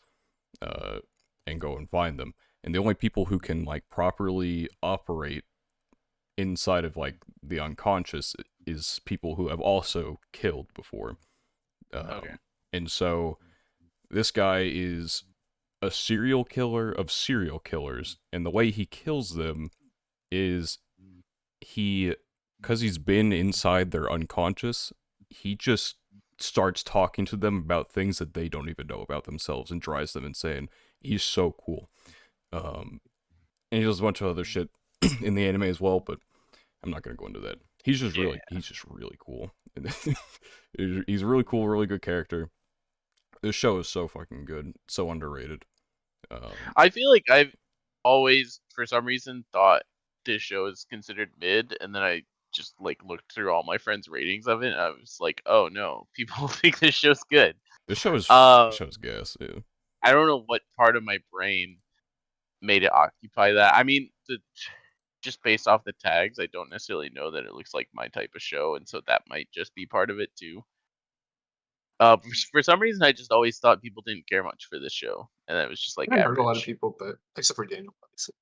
uh and go and find them. And the only people who can like properly operate inside of like the unconscious is people who have also killed before. Okay. And so this guy is a serial killer of serial killers, and the way he kills them is he, because he's been inside their unconscious, he just starts talking to them about things that they don't even know about themselves and drives them insane. He's so cool. Um, and he does a bunch of other shit in the anime as well, but I'm not gonna go into that. Yeah. He's just really cool. He's a really cool, really good character. This show is so fucking good, so underrated. Um, I feel like I've always, for some reason, thought this show is considered mid, and then I just like looked through all my friends' ratings of it, and I was like, oh no, people think this show's good. this Uh, show's gas. Yeah. I don't know what part of my brain made it occupy that. I mean, just based off the tags, I don't necessarily know that it looks like my type of show, and so that might just be part of it too. For some reason, I just always thought people didn't care much for this show, and it was just like I heard a lot of average. people, but except for Daniel, obviously.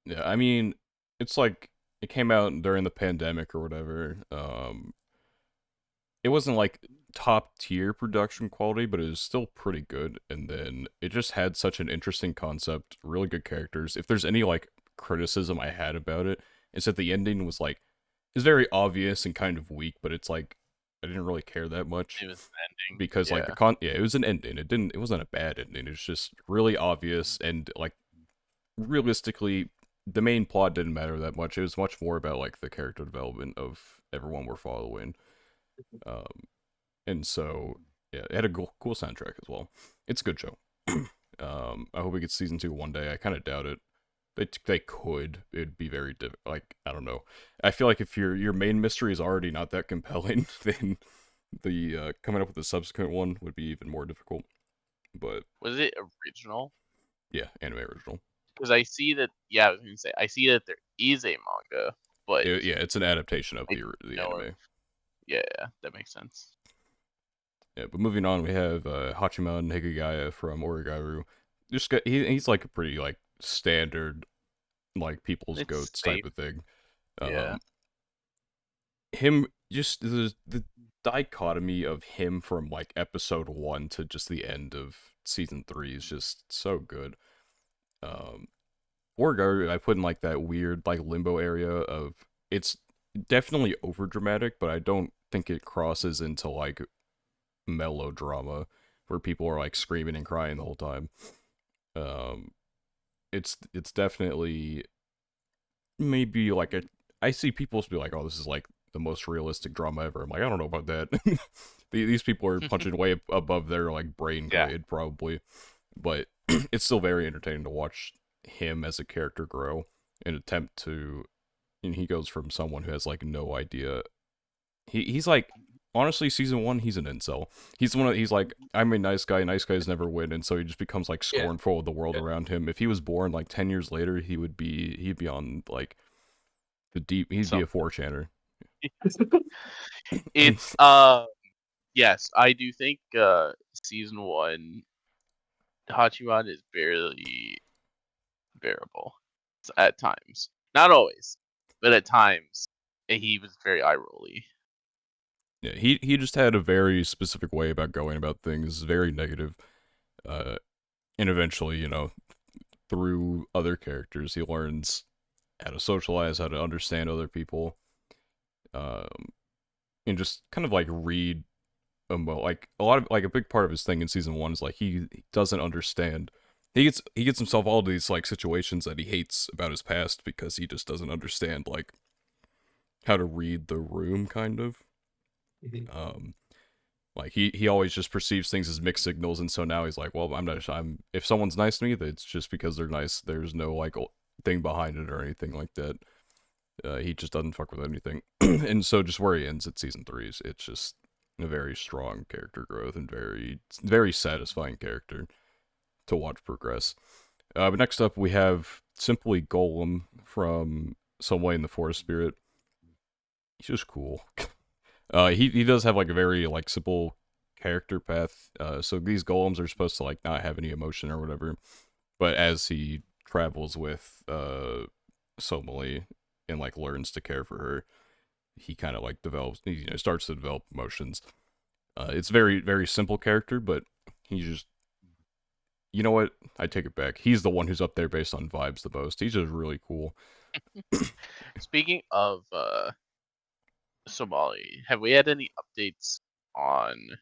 Yeah, I mean, it's like it came out during the pandemic or whatever. It wasn't like top tier production quality, but it was still pretty good. And then it just had such an interesting concept, really good characters. If there's any like criticism I had about it, it's that the ending was like it's very obvious and kind of weak, but it's like I didn't really care that much It was an ending. because like Yeah. yeah, it was an ending. It wasn't a bad ending. It's just really obvious and like realistically the main plot didn't matter that much. It was much more about like the character development of everyone we're following. Um, and so yeah, it had a cool soundtrack as well. It's a good show. I hope we get season 2 one day. I kind of doubt it. They could. It'd be very like I don't know. I feel like if your main mystery is already not that compelling, then the coming up with a subsequent one would be even more difficult. But Was it original? yeah, anime original. Because I see that. Yeah, I was gonna say I see that there is a manga, but Yeah, it's an adaptation of I the know of. anime. Yeah, that makes sense. Yeah, but moving on, we have Hachiman Hikigaya from Origairu. He's like a pretty like standard like people's It's goats type safe. of thing. Yeah. Um, him just the dichotomy of him from like episode 1 to just the end of season 3 is just so good. Um, Origairu I put in like that weird like limbo area of it's definitely over dramatic, but I don't think it crosses into like melodrama where people are like screaming and crying the whole time. Um, it's definitely maybe like a. I see people be like, "Oh, this is like the most realistic drama ever." I'm like, I don't know about that. These people are punching way above their like brain Yeah. grade probably, but it's still very entertaining to watch him as a character grow and attempt to. And he goes from someone who has like no idea he's like honestly season 1 he's an incel. He's like I'm a nice guy. Nice guys never win, and so he just becomes like Yeah. scornful of the world around him. If he was born like 10 years later, he'd be on like the deep. He'd be So a 4channer. it's yes, I do think season one Hachiman is barely bearable at times. Not always, but at times he was very eye rolly. Yeah, he just had a very specific way about going about things, very negative. Uh, and eventually, through other characters, he learns how to socialize, how to understand other people, um, and just kind of like read well, like a lot of like a big part of his thing in season one is like he doesn't understand. He gets himself all these like situations that he hates about his past because he just doesn't understand like how to read the room, kind of. Mhm. Um, like he always just perceives things as mixed signals, and so now he's like, well, I'm not. I'm if someone's nice to me, it's just because they're nice. There's no like thing behind it or anything like that. He just doesn't fuck with anything, and so just where he ends at season three is it's just a very strong character growth and very satisfying character to watch progress. But next up we have simply Golem from Some Way in the Forest Spirit. He's just cool. He does have like a very like simple character path. So these golems are supposed to like not have any emotion or whatever, but as he travels with Somali and like learns to care for her, he kind of like develops, starts to develop emotions. It's very simple character, but he just, you know what? I take it back. He's the one who's up there based on vibes the most. He's just really cool. Speaking of Somali, have we had any updates on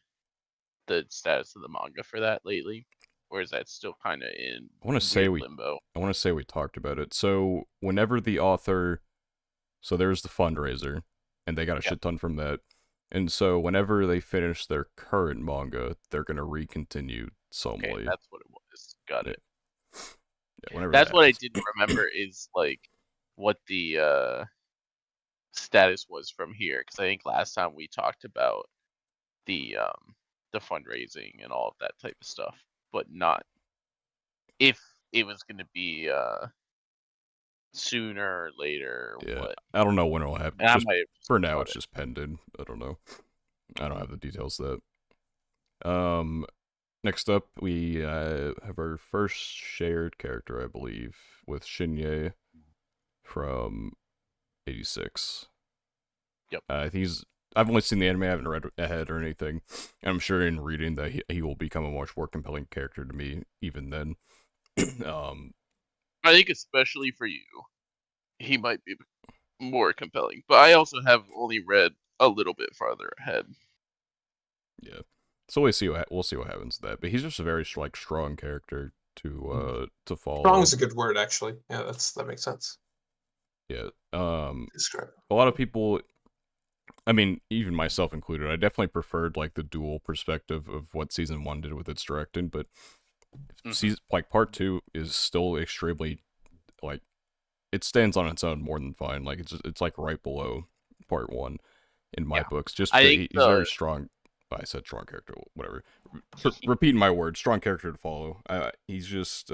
the status of the manga for that lately, or is that still kind of in I want to say weird we, limbo? I want to say we talked about it. So whenever the author, so there's the fundraiser, and they got a Yeah. shit ton from that. And so whenever they finish their current manga, they're gonna recontinue Okay, Somali. that's what it was. Got Yeah, it. yeah, whenever that That's what I happens. didn't remember is like what the status was from here, because I think last time we talked about the um the fundraising and all of that type of stuff, but not if it was going to be sooner or later or Yeah, what. I don't know when it'll happen. And I Just might have just for now, caught it's it. just pending. I don't know. I don't have the details of that. Next up, we have our first shared character, I believe, with Shinye from '86. Yep. He's I've only seen the anime. I haven't read ahead or anything. And I'm sure in reading that he will become a much more compelling character to me even then. um, I think especially for you, he might be more compelling. But I also have only read a little bit farther ahead. yeah. So we'll see what happens with that. But he's just a very like strong character Mhm. to Strong follow. is a good word, actually. Yeah, that makes sense. Yeah. Describe. A lot of people, I mean, even myself included, I definitely preferred like the dual perspective of what season one did with its directing, but Hmm. season like part two is still extremely like it stands on its own more than fine. Like it's like right below part one in my Yeah, books, just I because think he's very strong. I said strong character, whatever. Repeating my word, strong character to follow. He's just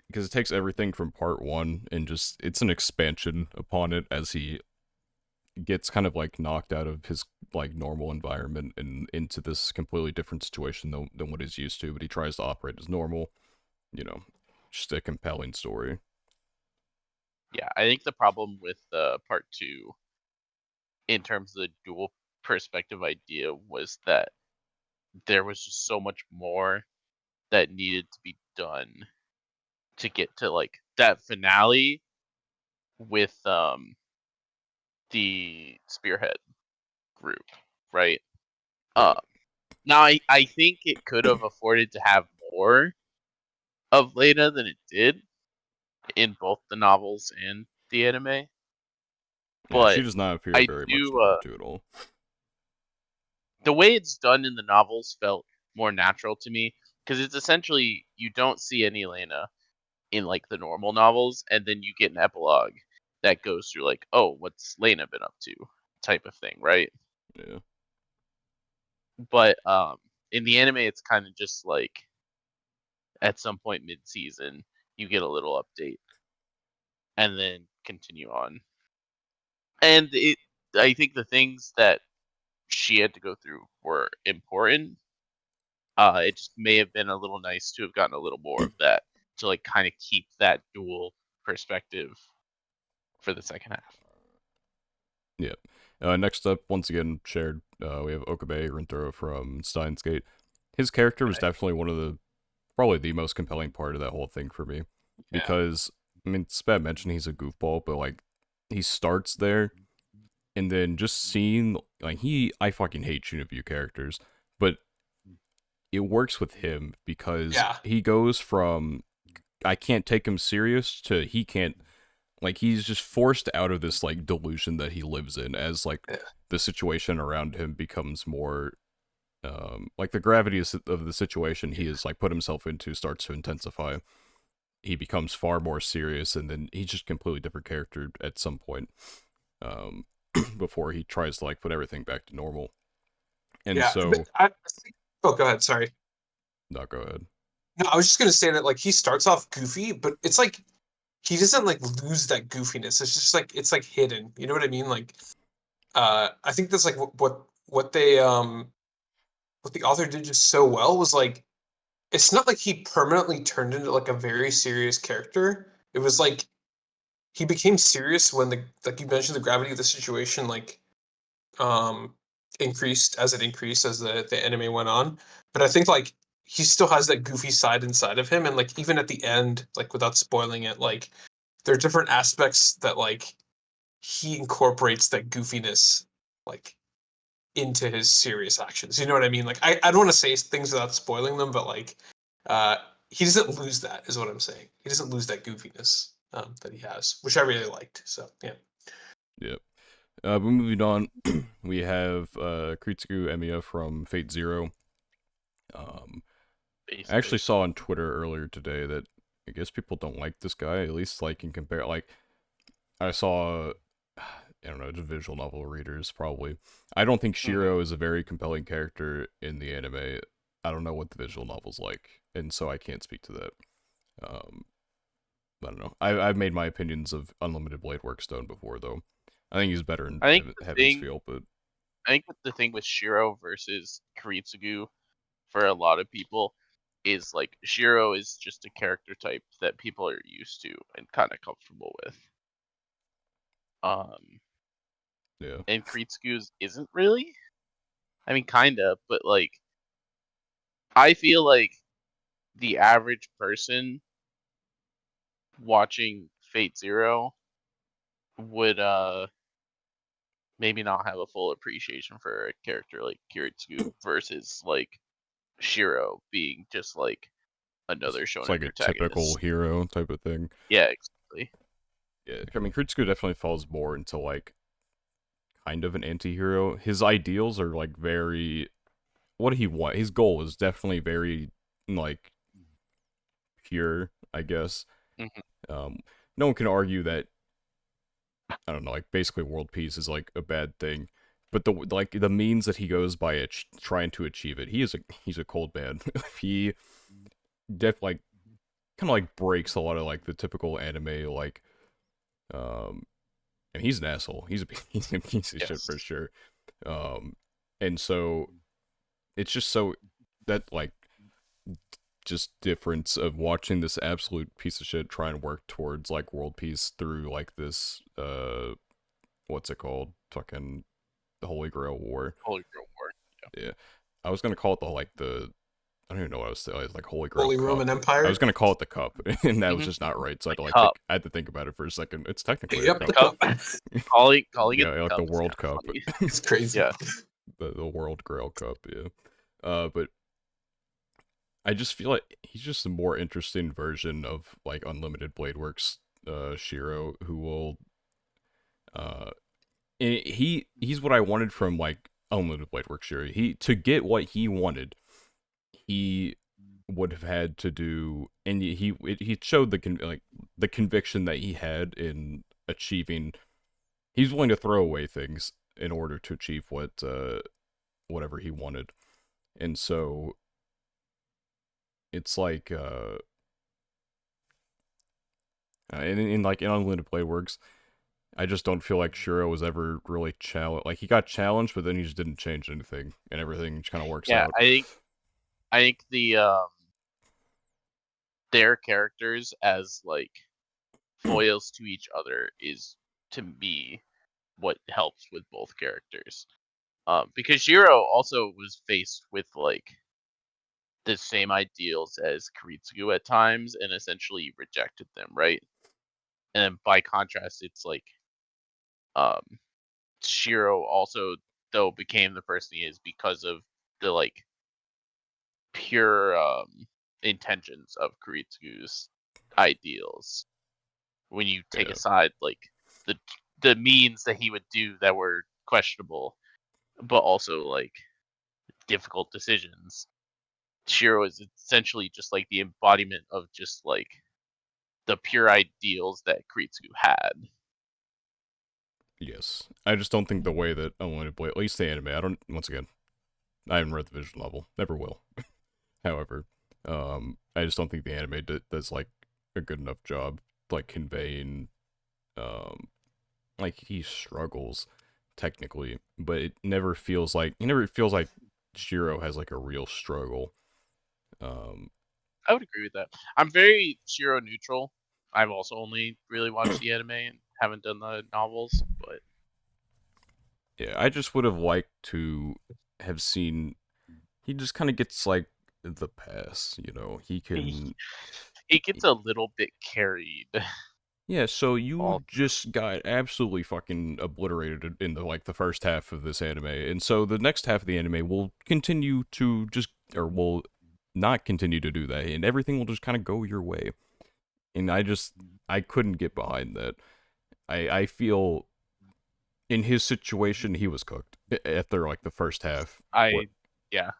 because it takes everything from part one and just it's an expansion upon it as he gets kind of like knocked out of his like normal environment and into this completely different situation than what he's used to, but he tries to operate as normal. You know, just a compelling story. yeah, I think the problem with part two in terms of the dual perspective idea was that there was just so much more that needed to be done to get to like that finale with the spearhead group, right? Yeah, Uh Now I think it could have afforded to have more of Lena than it did in both the novels and the anime, yeah. She but does not appear I very much in do part two at all. the way it's done in the novels felt more natural to me because it's essentially you don't see any Lena in like the normal novels, and then you get an epilogue that goes through like, oh, what's Lena been up to, type of thing, right? Yeah, But in the anime, it's kind of just like at some point mid-season, you get a little update and then continue on. And I think the things that she had to go through were important. It just may have been a little nice to have gotten a little more of that to like kind of keep that dual perspective for the second half. yeah. Next up, once again shared, we have Okabe Rintaro from Steins Gate. His character was Okay. definitely one of the probably the most compelling part of that whole thing for me Yeah. because I mean, Spad mentioned he's a goofball, but like he starts there And then just seeing like I fucking hate Shinobu characters, but it works with him because Yeah. he goes from I can't take him serious to he can't, like, he's just forced out of this like delusion that he lives in as like Yeah. the situation around him becomes more like the gravity of the situation he has like put himself into starts to intensify. He becomes far more serious, and then he's just a completely different character at some point, um, before he tries to like put everything back to normal. And Yeah. so, Oh, go ahead. Sorry. no, go ahead. No, I was just gonna say that like he starts off goofy, but it's like he doesn't like lose that goofiness. It's just like it's like hidden. You know what I mean? Like I think that's like what they what the author did just so well was like it's not like he permanently turned into like a very serious character. It was like he became serious when the like you mentioned the gravity of the situation like um increased as the anime went on. But I think like he still has that goofy side inside of him and like even at the end, like without spoiling it, like there are different aspects that like he incorporates that goofiness like into his serious actions. You know what I mean? Like I don't want to say things without spoiling them, but like uh he doesn't lose that is what I'm saying. He doesn't lose that goofiness that he has, which I really liked. So yeah. Yep. But moving on, we have Kritsugu Emiya from Fate Zero. Um, I actually Basically. saw on Twitter earlier today that I guess people don't like this guy, at least like in compare. Like I saw, I don't know, just visual novel readers probably. I don't think Mhm. Shiro is a very compelling character in the anime. I don't know what the visual novel's like, and so I can't speak to that. Um, I don't know. I've made my opinions of Unlimited Blade Work Stone before, though. I think he's better in I think the Heaven's thing Feel, but I think the thing with Shiro versus Kiritsugu for a lot of people is like Shiro is just a character type that people are used to and kind of comfortable with. Um, yeah. and Kiritsugu's isn't really. I mean, kind of, but like I feel like the average person watching Fate Zero would maybe not have a full appreciation for a character like Kiritsugu versus like Shiro being just like another It's shonen like a typical protagonist. hero type of thing. Yeah, exactly. Yeah, I mean, Kritsuko definitely falls more into like kind of an anti-hero. His ideals are like very what he want. His goal is definitely very like pure, I guess. Mhm. Um, no one can argue that I don't know, like basically world peace is like a bad thing, but the means that he goes by trying to achieve it, he's a cold man. He like kind of like breaks a lot of like the typical anime like um and he's an asshole. He's a piece of shit Yes. for sure. Um, and so it's just so that like just difference of watching this absolute piece of shit try and work towards like world peace through like this what's it called, fucking the Holy Grail War. Holy Grail War. Yeah, I was gonna call it the I don't even know what I was saying. It was like Holy Grail Holy Cup. Roman I was Empire. gonna call it the cup, and that Yeah. was just not right. So I The had to like cup. I had to think about it for a second. It's technically a Yep, The the cup. cup. cup. Calling it Yeah, the like the cup is World kind of Cup. funny. It's crazy. Yeah. The World Grail Cup, yeah. But I just feel like he's just a more interesting version of like Unlimited Blade Works Shiro, who will uh he's what I wanted from like Unlimited Blade Works Shiro. He to get what he wanted, he would have had to do, and he showed like the conviction that he had in achieving. He's willing to throw away things in order to achieve whatever he wanted, and so it's like in like in Unlimited Blade Works, I just don't feel like Shuro was ever really challenged. Like he got challenged, but then he just didn't change anything, and everything just kind of works Yeah, out. I think the their characters as like foils to each other is to me what helps with both characters. Because Shiro also was faced with like the same ideals as Kiritsugu at times and essentially rejected them, right? And by contrast, it's like um Shiro also though became the person he is because of the like pure intentions of Kuritsugu's ideals. When you take Yeah. aside like the means that he would do that were questionable, but also like difficult decisions, Shiro is essentially just like the embodiment of just like the pure ideals that Kuritsugu had. Yes. I just don't think the way that I want to play, at least the anime, I don't, once again, I haven't read the visual novel, never will. However, I just don't think the anime does, like, a good enough job, like, conveying, um, like, he struggles, technically, but it never feels like Shiro has, like, a real struggle. I would agree with that. I'm very Shiro neutral. I've also only really watched the anime and haven't done the novels, but Yeah, I just would have liked to have seen, he just kind of gets, like, the pass, you know, he he, can. he gets a little bit carried. Yeah, so All you just got absolutely fucking obliterated in the first half of this anime, and so the next half of the anime will continue to just, or will not continue to do that, and everything will just kind of go your way. And I couldn't get behind that. I feel in his situation he was cooked after like the first half. What, I yeah,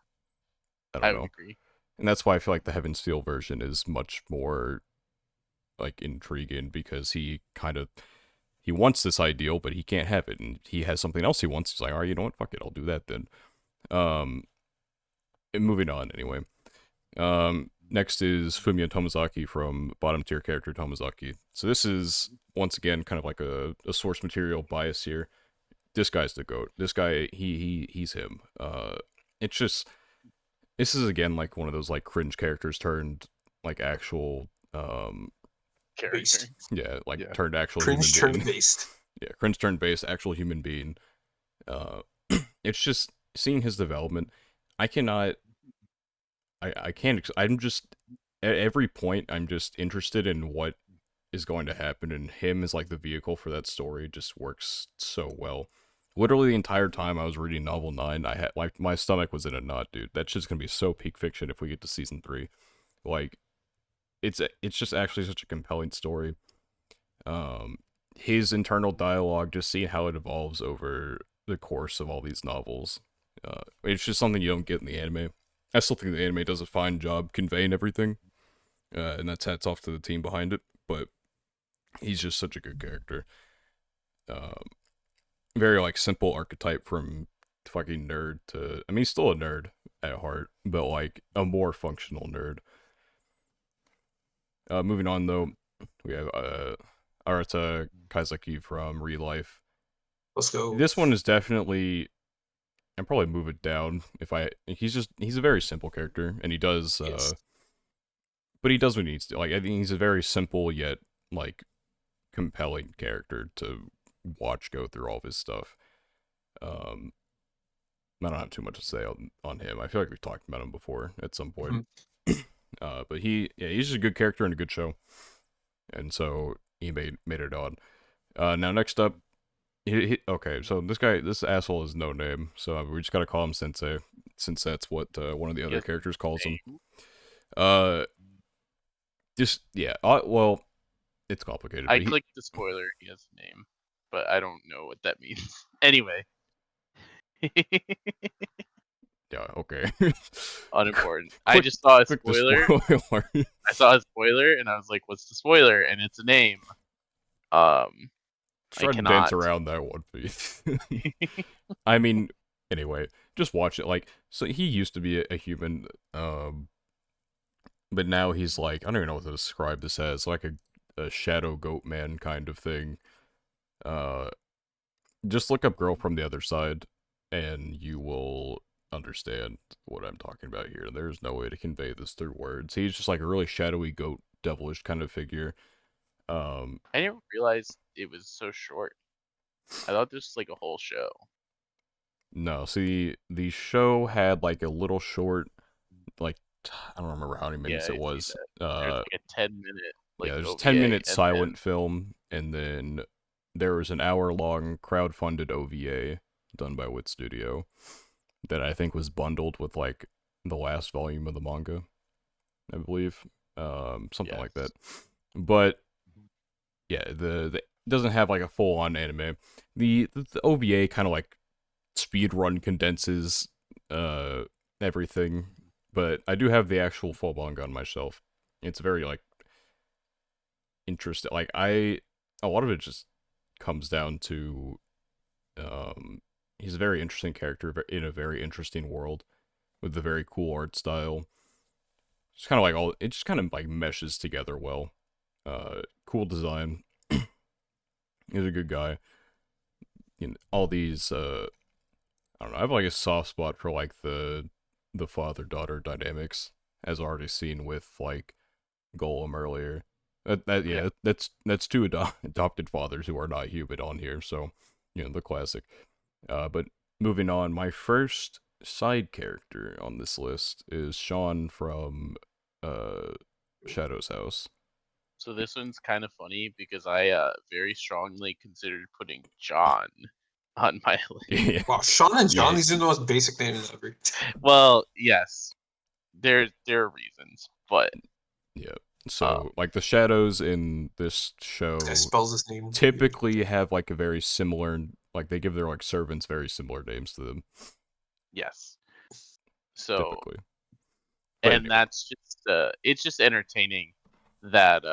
I don't I would know, agree. and that's why I feel like the Heaven's Feel version is much more like intriguing because he wants this ideal, but he can't have it, and he has something else he wants. He's like, all right, you know what? Fuck it, I'll do that then. And moving on anyway. Next is Fumiya Tomizaki from bottom tier character Tomizaki. So this is once again kind of like a source material bias here. This guy's the goat. This guy, he's him. It's just this is again like one of those like cringe characters turned like actual Character. Based. yeah, like Yeah. turned actual human Cringe turned being. based. Yeah, cringe turned base, actual human being. Uh, it's just seeing his development. I cannot. I can't. I'm just at every point. I'm just interested in what is going to happen, and him as like the vehicle for that story just works so well. Literally the entire time I was reading novel 9, I had like my stomach was in a knot, dude. That shit's gonna be so peak fiction if we get to season 3. Like it's just actually such a compelling story. Um, his internal dialogue, just seeing how it evolves over the course of all these novels. It's just something you don't get in the anime. I still think the anime does a fine job conveying everything, and that's hats off to the team behind it. But he's just such a good character. Um, Very like simple archetype from fucking nerd to. I mean, he's still a nerd at heart, but like a more functional nerd. Moving on though, we have Arata Kaizaki from Real Life. Let's go. This one is definitely. I'd probably move it down if I. He's a very simple character, and he does. Yes. But he does what he needs to. Like I think he's a very simple yet like compelling character to watch go through all of his stuff. Um, I don't have too much to say on him. I feel like we've talked about him before at some point. Mhm. But he's just a good character and a good show, and so he made it on. Now next up, okay, so this asshole is no name, so we just gotta call him Sensei, since that's what one of the other Yes. characters calls him. Name. Uh, just yeah, well, it's complicated, I but he clicked the spoiler. He has a name, but I don't know what that means. Anyway, yeah, okay. unimportant. I Click just saw a click the spoiler. spoiler. I saw a spoiler, and I was like, "What's the spoiler?" And it's a name. Um, I Try to dance cannot. around that one, please. I mean, anyway, just watch it. Like, so he used to be a human, but now he's like, I don't even know what to describe this as, like a shadow goat man kind of thing. Uh, just look up "Girl from the Other Side," and you will understand what I'm talking about here. There's no way to convey this through words. He's just like a really shadowy goat, devilish kind of figure. Um, I didn't realize it was so short. I thought this was like a whole show. no, see, the show had like a little short, like I don't remember how many Yeah, minutes I it see was. that. There's like a 10-minute Yeah, like there's a OVA, 10-minute and then silent film, and then there was an hour-long crowd-funded OVA done by Wit Studio that I think was bundled with like the last volume of the manga, I believe, something like that. Yes. But Mhm. yeah, the it doesn't have like a full-on anime. The OVA kind of like speed run condenses uh everything, but I do have the actual full manga on my shelf. It's very like interesting. Like a lot of it just comes down to he's a very interesting character in a very interesting world with a very cool art style. It's kind of like all it just kind of like meshes together well. Cool design. He's a good guy. You know, all these I don't know. I have like a soft spot for like the father daughter dynamics, as already seen with like Golem earlier. Yeah. Yeah, that's two adopted fathers who are not human on here, so you know the classic. But moving on, my first side character on this list is Sean from uh Shadow's house. So this one's kind of funny because I very strongly considered putting John on my list. Yeah, Wow, Sean and John, yeah, these are the most basic names ever. Well, yes, there are reasons, but yeah. uh, So like the shadows in this This guy show spells his name weird. typically have like a very similar, like they give their like servants very similar names to them yes. So typically. But and anyway, that's just it's just entertaining that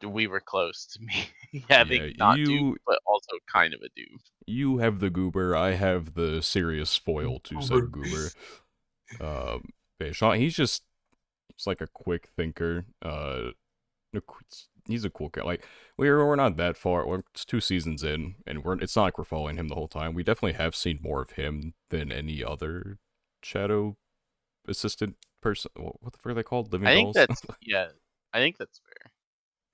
we were close to me yeah, having not Duke, you but also kind of a Duke. you have the goober, I have the serious spoil to said Uber. goober. Yeah, Sean, he's like a quick thinker. He's a cool guy. Like we're not that far. It's 2 seasons in, and it's not like we're following him the whole time. We definitely have seen more of him than any other shadow assistant person. What the fuck are they called? Living I think dolls. that's yeah, I think that's fair.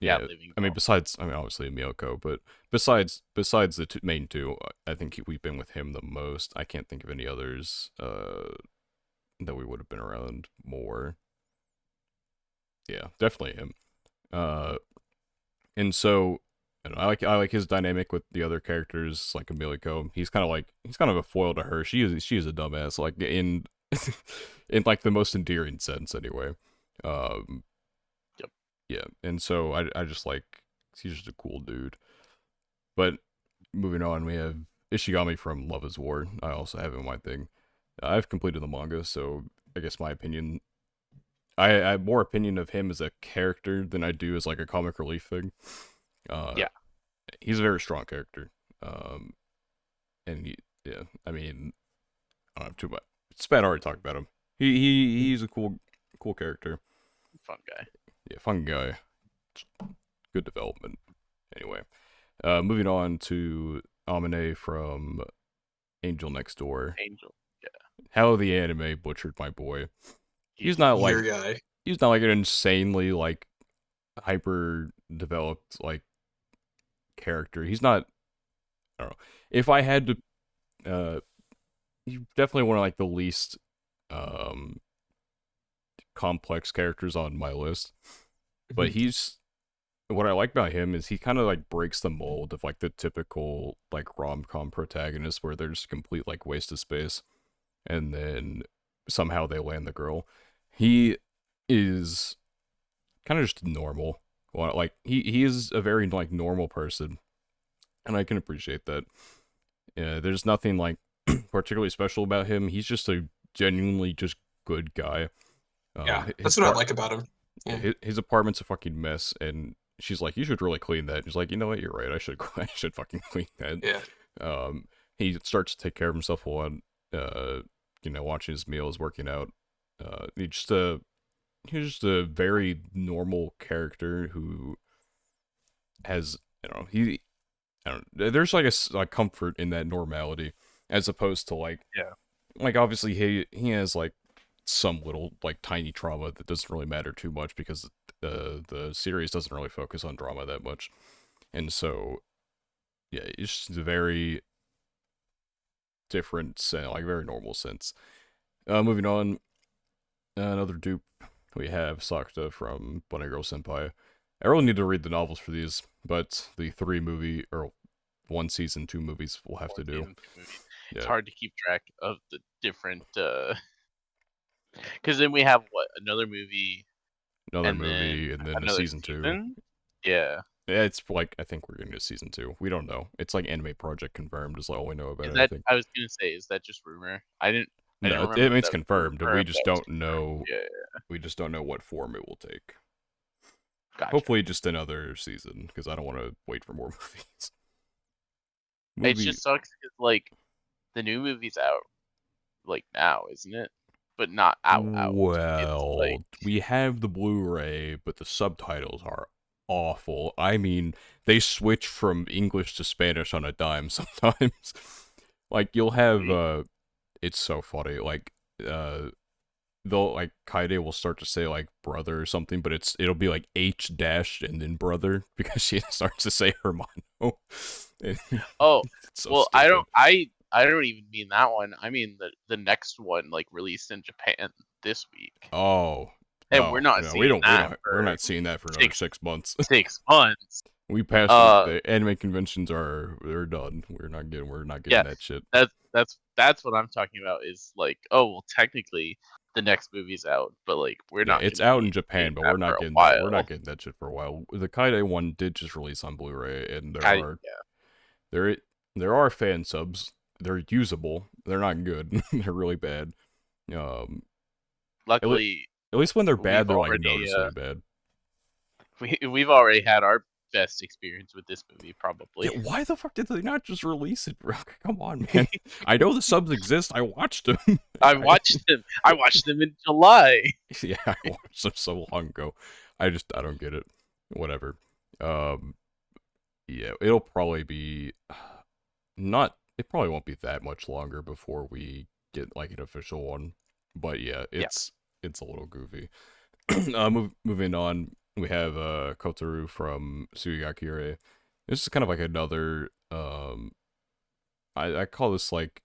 Yeah, Yeah, living I mean, doll. besides, I mean, obviously Miyoko, but besides the main two, I think we've been with him the most. I can't think of any others that we would have been around more. Yeah, definitely him. Uh, and so I like his dynamic with the other characters, like Emilico. He's kind of a foil to her. She is a dumbass, like in in like the most endearing sense, anyway. Um, Yep. yeah, and so I just like he's just a cool dude. But moving on, we have Ishigami from Love is War. I also have in my thing. I've completed the manga, so I guess my opinion. I have more opinion of him as a character than I do as like a comic relief thing. Uh, Yeah. he's a very strong character. And yeah, I mean, I don't have too much. It's bad already talked about him. He's a cool character. Fun guy. Yeah, fun guy. Good development. Anyway, moving on to Amane from Angel Next Door. Angel. Yeah. How the anime butchered my boy. He's Jesus. not Your like guy. he's not like an insanely like hyper developed like character. He's not. I don't know. If I had to, he's definitely one of like the least um complex characters on my list. But he's what I like about him is he kind of like breaks the mold of like the typical like rom-com protagonist where they're just complete like waste of space and then somehow they land the girl. He is kind of just normal. Well, like he is a very like normal person, and I can appreciate that. Yeah, there's nothing like particularly special about him. He's just a genuinely just good guy. Yeah, His that's what I part, like about him. Yeah. his apartment's a fucking mess, and she's like, "You should really clean that." And he's like, "You know what? You're right. I should fucking clean that." Yeah. Um, he starts to take care of himself a lot. Uh, watching his meals, working out. He just he's just a very normal character who has I don't there's like a comfort in that normality as opposed to Yeah. like obviously he has like some little like tiny trauma that doesn't really matter too much because the series doesn't really focus on drama that much, and so yeah, it's just a very different sense, like very normal sense. Moving on, another dupe, we have Sakta from Bunny Girl Senpai. I really need to read the novels for these, but the 3 movie or 1 season, 2 movies we'll have to do. Season 2 movies. It's Yeah, hard to keep track of the different because then we have what, another movie another and then movie and then a another season 2. season? Yeah. Yeah, it's like I think we're getting to season 2. We don't know. It's like anime project confirmed is all we know about Is it. I that, think. I was gonna say, is that just rumor? I didn't No, remember if it's that was confirmed. rumor or We if just that was don't confirmed. know. Yeah, We just don't know what form it will take. gotcha. Hopefully, just another season because I don't want to wait for more movies. It just sucks because like the new movie's out like now, isn't it? But not out. It's like Well, we have the Blu-ray, but the subtitles are awful. I mean, they switch from English to Spanish on a dime sometimes. Like you'll have really? it's so funny. Like they'll like Kaide will start to say like brother or something, but it'll be like H dash and then brother because she starts to say hermano. Oh, It's so well, stupid. I don't even mean that one. I mean the next one, like released in Japan this week, Oh. and we're Oh, not no, seeing that we're for not seeing that for another six 6 months. 6 months. We passed Uh, the anime conventions they're done. We're not getting yeah, that shit. that's what I'm talking about. Is like, oh well, technically the next movie's out, but like we're Yeah, not it's gonna out in be seeing Japan, but that we're for not a getting that. We're not while. getting that shit for a while. The Kaide one did just release on Blu-ray, and Yeah. there are fan subs. They're usable. They're not good. They're really bad. Um, at, le- Luckily, at least when they're we've bad, they're like already noticeably bad. we've already had our best experience with this movie, Yeah, probably. why the fuck did they not just release it, bro? Come on, man. I know the subs exist. I watched them. I watched them. I watched them in July. Yeah, I watched them so long ago. I don't get it. Whatever. Um, yeah, it'll probably be not. It probably won't be that much longer before we get like an official one. But yeah, Yeah. it's a little goofy. Moving on, we have Kotaru from Sugakure. This is kind of like another I call this like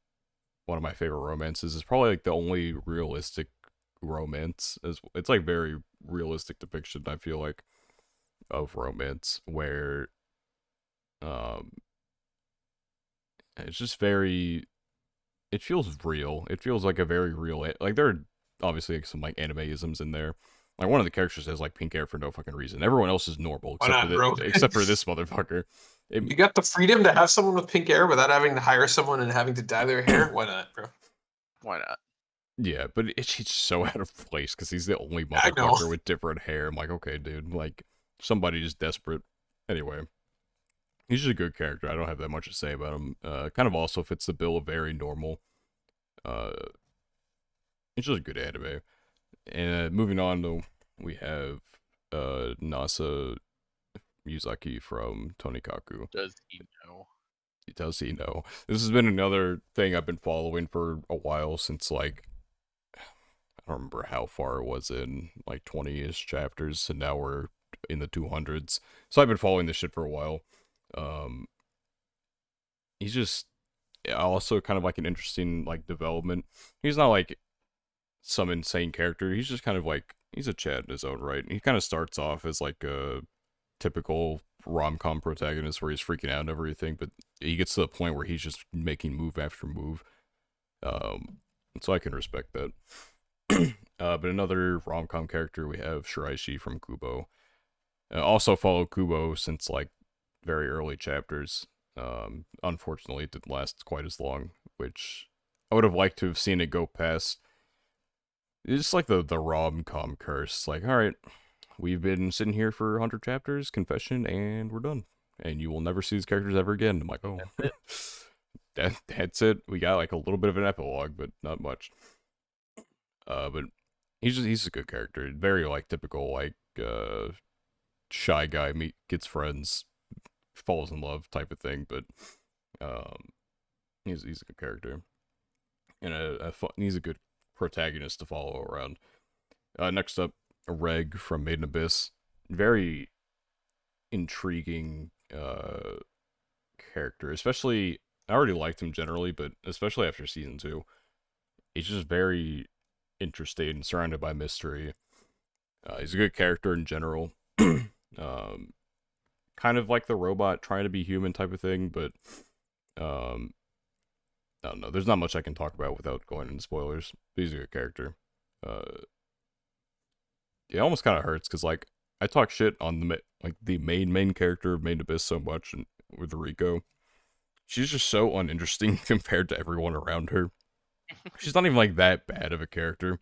one of my favorite romances. It's probably like the only realistic romance. It's like very realistic depiction, I feel like, of romance where um it's just very it feels real. It feels like a very real like there are obviously like, some like animeisms in there. Like one of the characters has like pink hair for no fucking reason. Everyone else is normal Why except for not, bro? this motherfucker. You got the freedom to have someone with pink hair without having to hire someone and having to dye their hair. Why not, bro? Why not? Yeah, but it's so out of place because he's the only I know. motherfucker with different hair. I'm like, okay, dude, like somebody just desperate. Anyway, he's just a good character. I don't have that much to say about him. Kind of also fits the bill of very normal. Uh, it's just a good anime. And moving on, though, we have Nasa Miyazaki from Tonikaku. Does he know? Does he know? This has been another thing I've been following for a while since like I don't remember how far it was in, like 20-ish chapters, and now we're in the 200s. So I've been following this shit for a while. Um, he's just also kind of like an interesting like development. He's not like some insane character. He's just kind of like he's a Chad in his own right. He kind of starts off as like a typical rom-com protagonist where he's freaking out and everything, but he gets to the point where he's just making move after move. So I can respect that. But another rom-com character we have Shiraishi from Kubo. Also follow Kubo since like very early chapters. Unfortunately, it didn't last quite as long, which I would have liked to have seen it go past. It's just like the rom-com curse. Like, all right, we've been sitting here for 100 chapters, confession, and we're done. And you will never see these characters ever again. I'm like, oh, That's it. that's it. We got like a little bit of an epilogue, but not much. But he's a good character. Very like typical like shy guy gets friends, falls in love type of thing. But um, he's a good character and he's a good protagonist to follow around. Next up, Reg from Made in Abyss. Very intriguing character, especially I already liked him generally, but especially after season 2. He's just very interesting and surrounded by mystery. He's a good character in general. Kind of like the robot trying to be human type of thing, but um, I don't know. There's not much I can talk about without going into spoilers. He's a good character. Uh, it almost kind of hurts because like I talk shit on the main character of Main Abyss so much, and with Rico, she's just so uninteresting compared to everyone around her. She's not even like that bad of a character,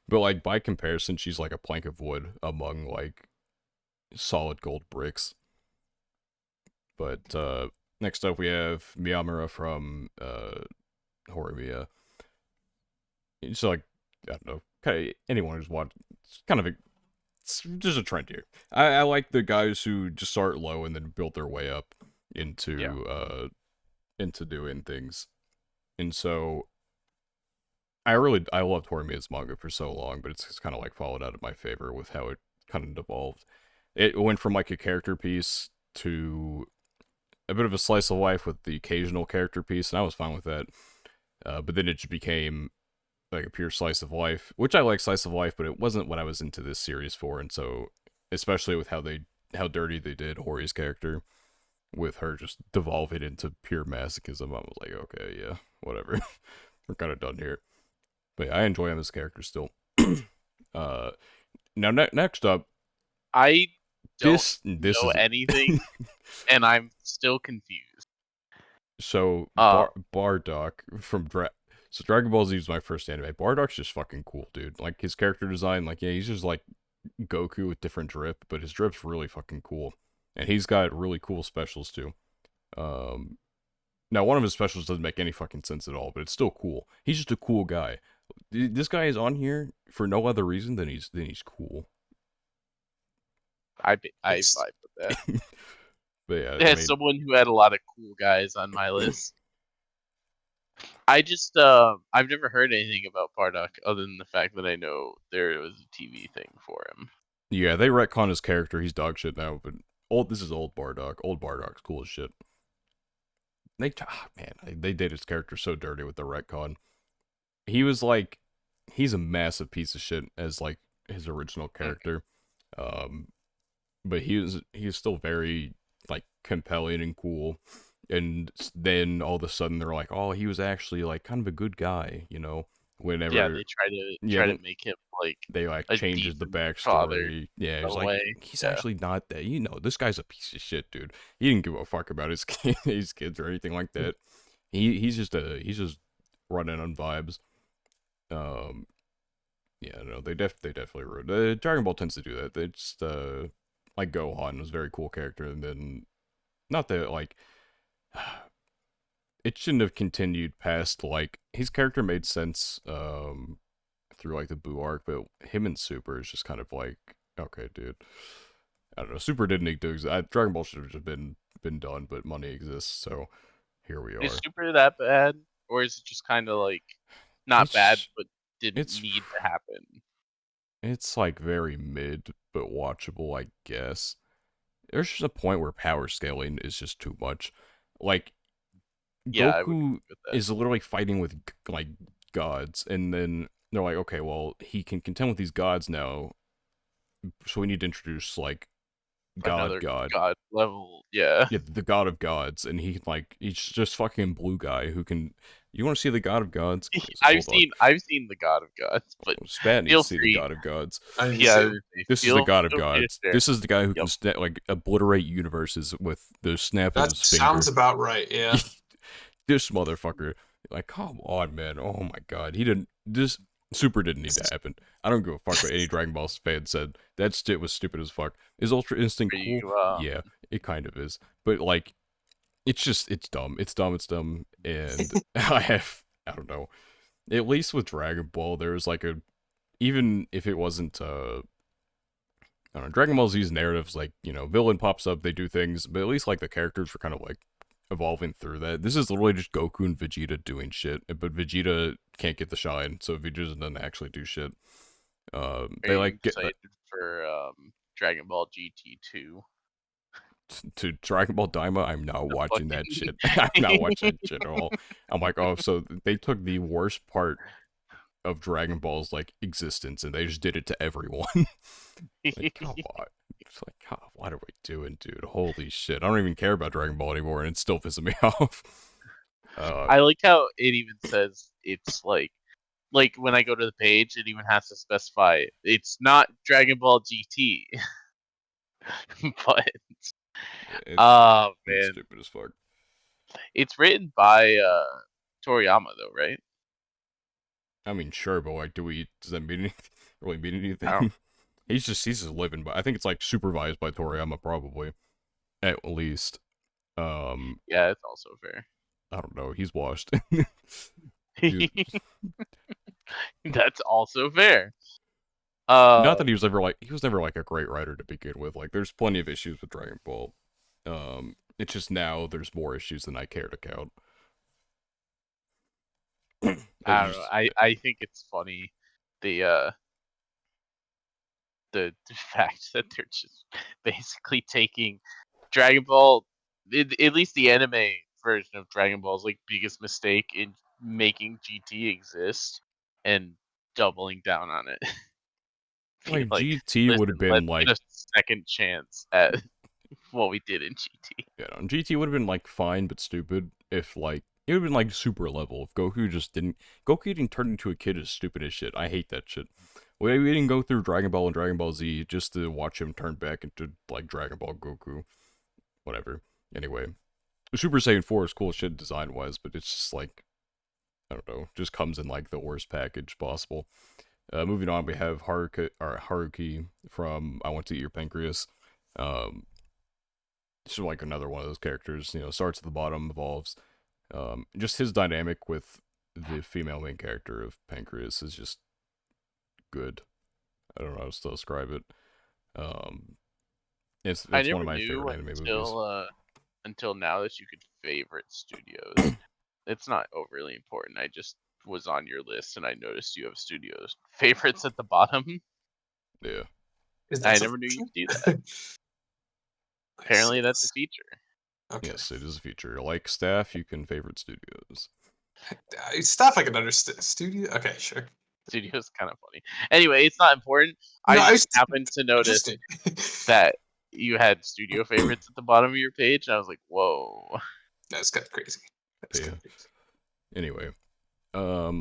but like by comparison, she's like a plank of wood among like solid gold bricks. But next up we have Miyamura from Horimiya. It's like I don't know, anyone who's watched. It's kind of there's a trend here. I like the guys who just start low and then build their way up into doing things. And so I loved Horimiya's manga for so long, but it's kind of like fallen out of my favor with how it kind of evolved. It went from like a character piece to a bit of a slice of life with the occasional character piece, and I was fine with that. But then it just became like a pure slice of life, which I like slice of life, but it wasn't what I was into this series for. And so, especially with how dirty they did Hori's character, with her just devolving into pure masochism, I was like, okay, yeah, whatever. We're kind of done here. But yeah, I enjoy him as a character still. uh, now next up, I don't this know is anything, and I'm still confused. so Bardock from So Dragon Ball Z was my first anime. Bardock's just fucking cool, dude. Like his character design, like yeah, he's just like Goku with different drip, but his drip's really fucking cool, and he's got really cool specials too. Um, Now one of his specials doesn't make any fucking sense at all, but it's still cool. He's just a cool guy. This guy is on here for no other reason than he's cool. I It's- vibe with that. But yeah, I As mean, someone who had a lot of cool guys on my list, I just I've never heard anything about Bardock other than the fact that I know there was a TV thing for him. yeah, they retcon his character. He's dog shit now, but this is old Bardock. Old Bardock's cool as shit. They did his character so dirty with the retcon. He was like, he's a massive piece of shit as like his original character, um, but he was still very like compelling and cool. And then all of a sudden they're like, oh, he was actually like kind of a good guy, you know. Yeah, Whenever they try to yeah, make him like they like a changes the decent father backstory. Yeah, in it's a like way. he's Yeah, actually not that. You know, this guy's a piece of shit, dude. He didn't give a fuck about his kids or anything like that. He's just running on vibes. Um, yeah, no, they definitely ruined. Dragon Ball tends to do that. They just like Gohan was a very cool character, and then not that like it shouldn't have continued past like his character made sense through like the Boo arc, but him and Super is just kind of like okay, dude. I don't know. Super didn't need to exist. Dragon Ball should have just been done, but money exists, so here we is are. Super that bad, or is it just kind of like not bad It's but didn't it's need to happen? it's like very mid, but watchable, I guess. There's just a point where power scaling is just too much. Like Yeah, I would Goku agree with that. is literally fighting with like gods, and then they're like, okay, well he can contend with these gods now, so we need to introduce like Another God. god level, yeah. Yeah, the god of gods, and he's just fucking blue guy who can. You want to see the god of gods? Guys, hold on. I've seen the God of Gods, but Spat needs feel to see the free. god of gods. I need to Yeah, see him. This is the god of feel free to gods. share. This is the guy who can Yep. like obliterate universes with the snap of That his sounds finger. about right. Yeah. This motherfucker, like, come on, man. Oh my god, he didn't. This Super didn't need to happen. I don't give a fuck what any Dragon Ball fan said. That shit was stupid as fuck. Is Ultra Instinct Are cool? you Yeah, it kind of is. But like, it's dumb. It's dumb. It's dumb. And I don't know. At least with Dragon Ball, there was like even if it wasn't I don't know, Dragon Ball Z's narratives, like, you know, villain pops up, they do things, but at least, like, the characters were kind of, like, evolving through that. This is literally just Goku and Vegeta doing shit, but Vegeta can't get the shine, so Vegeta doesn't actually do shit. are They, you like, get excited for Dragon Ball GT 2? to Dragon Ball Daima, I'm not The watching that shit. I'm not fucking watching that shit at all. I'm like, oh, so they took the worst part of Dragon Ball's, like, existence, and they just did it to everyone. Like, come on. It's like, God, doing, dude? Holy shit! I don't even care about Dragon Ball anymore, and it's still pissing me off. I like how it even says it's like when I go to the page, it even has to specify it's not Dragon Ball GT. But yeah, oh it's man, stupid as fuck. it's written by Toriyama though, right? I mean, sure, but like, does that mean anything? Really mean I don't. anything? He's just living, but I think it's like supervised by Toriyama, probably at least. Um, Yeah, it's also fair. I don't know. He's washed. He- That's also fair. Not that he was never like a great writer to begin with. Like, there's plenty of issues with Dragon Ball. It's just now there's more issues than I care to count. But I you don't know. just, I think it's funny the uh the fact that they're just basically taking Dragon Ball, at least the anime version of Dragon Ball's like biggest mistake in making GT exist and doubling down on it. Being like like, GT would have listen, been let's like, get a second chance at what we did in GT. you know, GT would have been like fine but stupid if like it would have been like super level if Goku didn't turn into a kid is stupid as shit. I hate that shit. We didn't go through Dragon Ball and Dragon Ball Z just to watch him turn back into like Dragon Ball Goku. Whatever. Anyway, Super Saiyan 4 is cool as shit design wise, but it's just like I don't know, just comes in like the worst package possible. Moving on, we have Haruki from I Want to Eat Your Pancreas. Um, Just like another one of those characters, starts at the bottom, evolves. Just his dynamic with the female main character of Pancreas is just good. I don't know how to still describe it. Um, I it's one never of my knew favorite anime movies. until now that you could favorite studios. It's not overly important. I just was on your list and I noticed you have studios favorites at the bottom. Yeah. Is that I a never knew you function? could do that. I see Apparently, that's a this. feature. Okay. Yes, it is a feature. Like staff, you can favorite studios. Stuff I can understand. Studio. Okay, sure. Studio's kind of funny. Anyway, it's not important. I No, I just was happened to notice interesting. that you had studio favorites at the bottom of your page, and I was like, "Whoa!" That's kind of crazy. That's Yeah. kind of crazy. Anyway,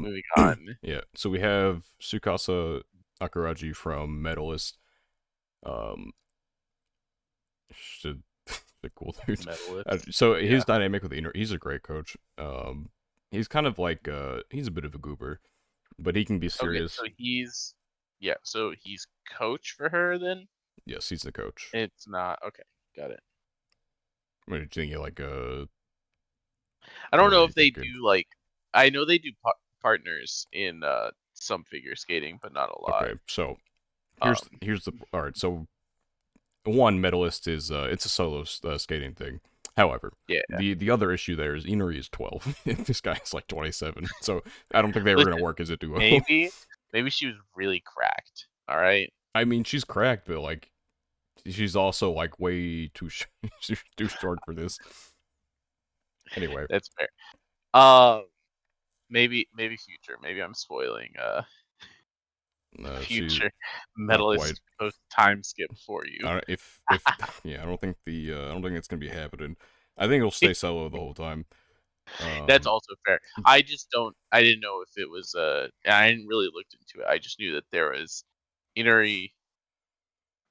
Moving on. yeah. So we have Tsukasa Akiraji from Medalist. Um, should the cool dude. Medalist. So Yeah. his dynamic with he's a great coach. He's kind of like he's a bit of a goober, but he can be Okay, so serious. he's coach for her then. Yes, he's the coach. It's not okay. Got it. What do you think? Like I don't what are know you if they thinking? do like. I know they do partners in some figure skating, but not a lot. Okay, so Um, here's the all right. So one medalist is it's a solo skating thing. However, yeah. the other issue there is Inori is 12. This guy is like 27. So I don't think they were gonna Listen, work as a duo. maybe she was really cracked. All right, I mean, she's cracked, but like she's also like way too she's too short for this. Anyway, that's fair. Maybe future. Maybe I'm spoiling she future not quite. medalist post time skip for you. If yeah, I don't think it's gonna be happening. I think it'll stay solo the whole time. That's Um, also fair. I just don't. I didn't know if it was. I didn't really looked into it. I just knew that there was Inari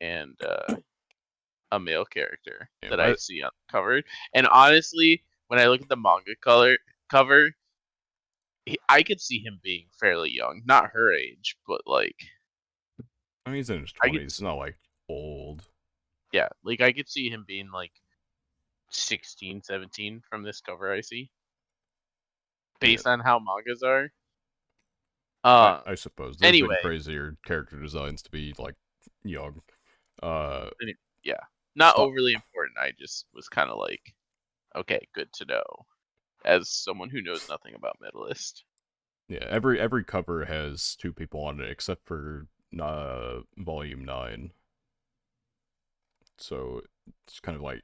and a male character yeah, that I see on the cover. And honestly, when I look at the manga color cover, I could see him being fairly young, not her age, but like I mean he's in his I could, 20s. It's not like old. yeah, like I could see him being like 16, 17 from this cover I see, Yeah, based on how mangas are. I suppose there's been Anyway, crazier character designs to be like young. Uh, yeah, not but overly important. I just was kind of like, okay, good to know, as someone who knows nothing about Medalist. yeah, every cover has two people on it except for volume 9. So it's just kind Well, of like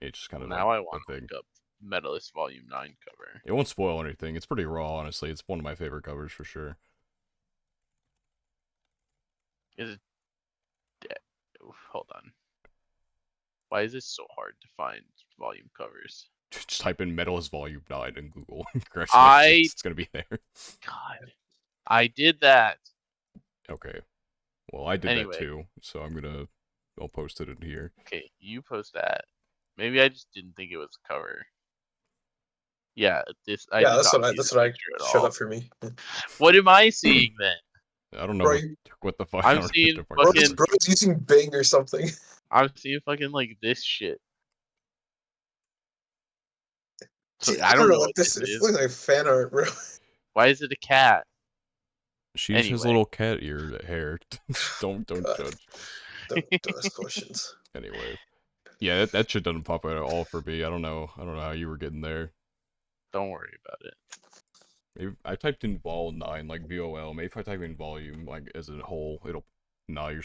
now I a want to thing. look up Medalist Volume 9 cover. It won't spoil anything. It's pretty raw, honestly. It's one of my favorite covers for sure. Is it? Hold on. Why is this so hard to find volume covers? Just type in Metalist Volume 9 in Google. I Congratulations, it's gonna be there. God, I did that. Okay. Well, I did that Anyway, too, so I'll post it in here. okay, you post that. Maybe I just didn't think it was a cover. Yeah, I Yeah, did not see that's this what I picture at showed all. up for me. What am I seeing then? I don't know Bro, what the fuck. I I'm don't know seeing what the fuck bro, you're fucking. looking. is using Bing or something. I'm seeing fucking like this shit. So Gee, I I don't don't know know what what this this is. It's is. looking like fan art, bro. Why is it a cat? She just has Anyway, little cat ear hair. don't God, judge. don't ask questions. Anyway, yeah, that shit doesn't pop out at all for me. I don't know how you were getting there. don't worry about it. Maybe I typed in vol 9 like VOL. Maybe if I type in volume like as a whole, it'll. No, you're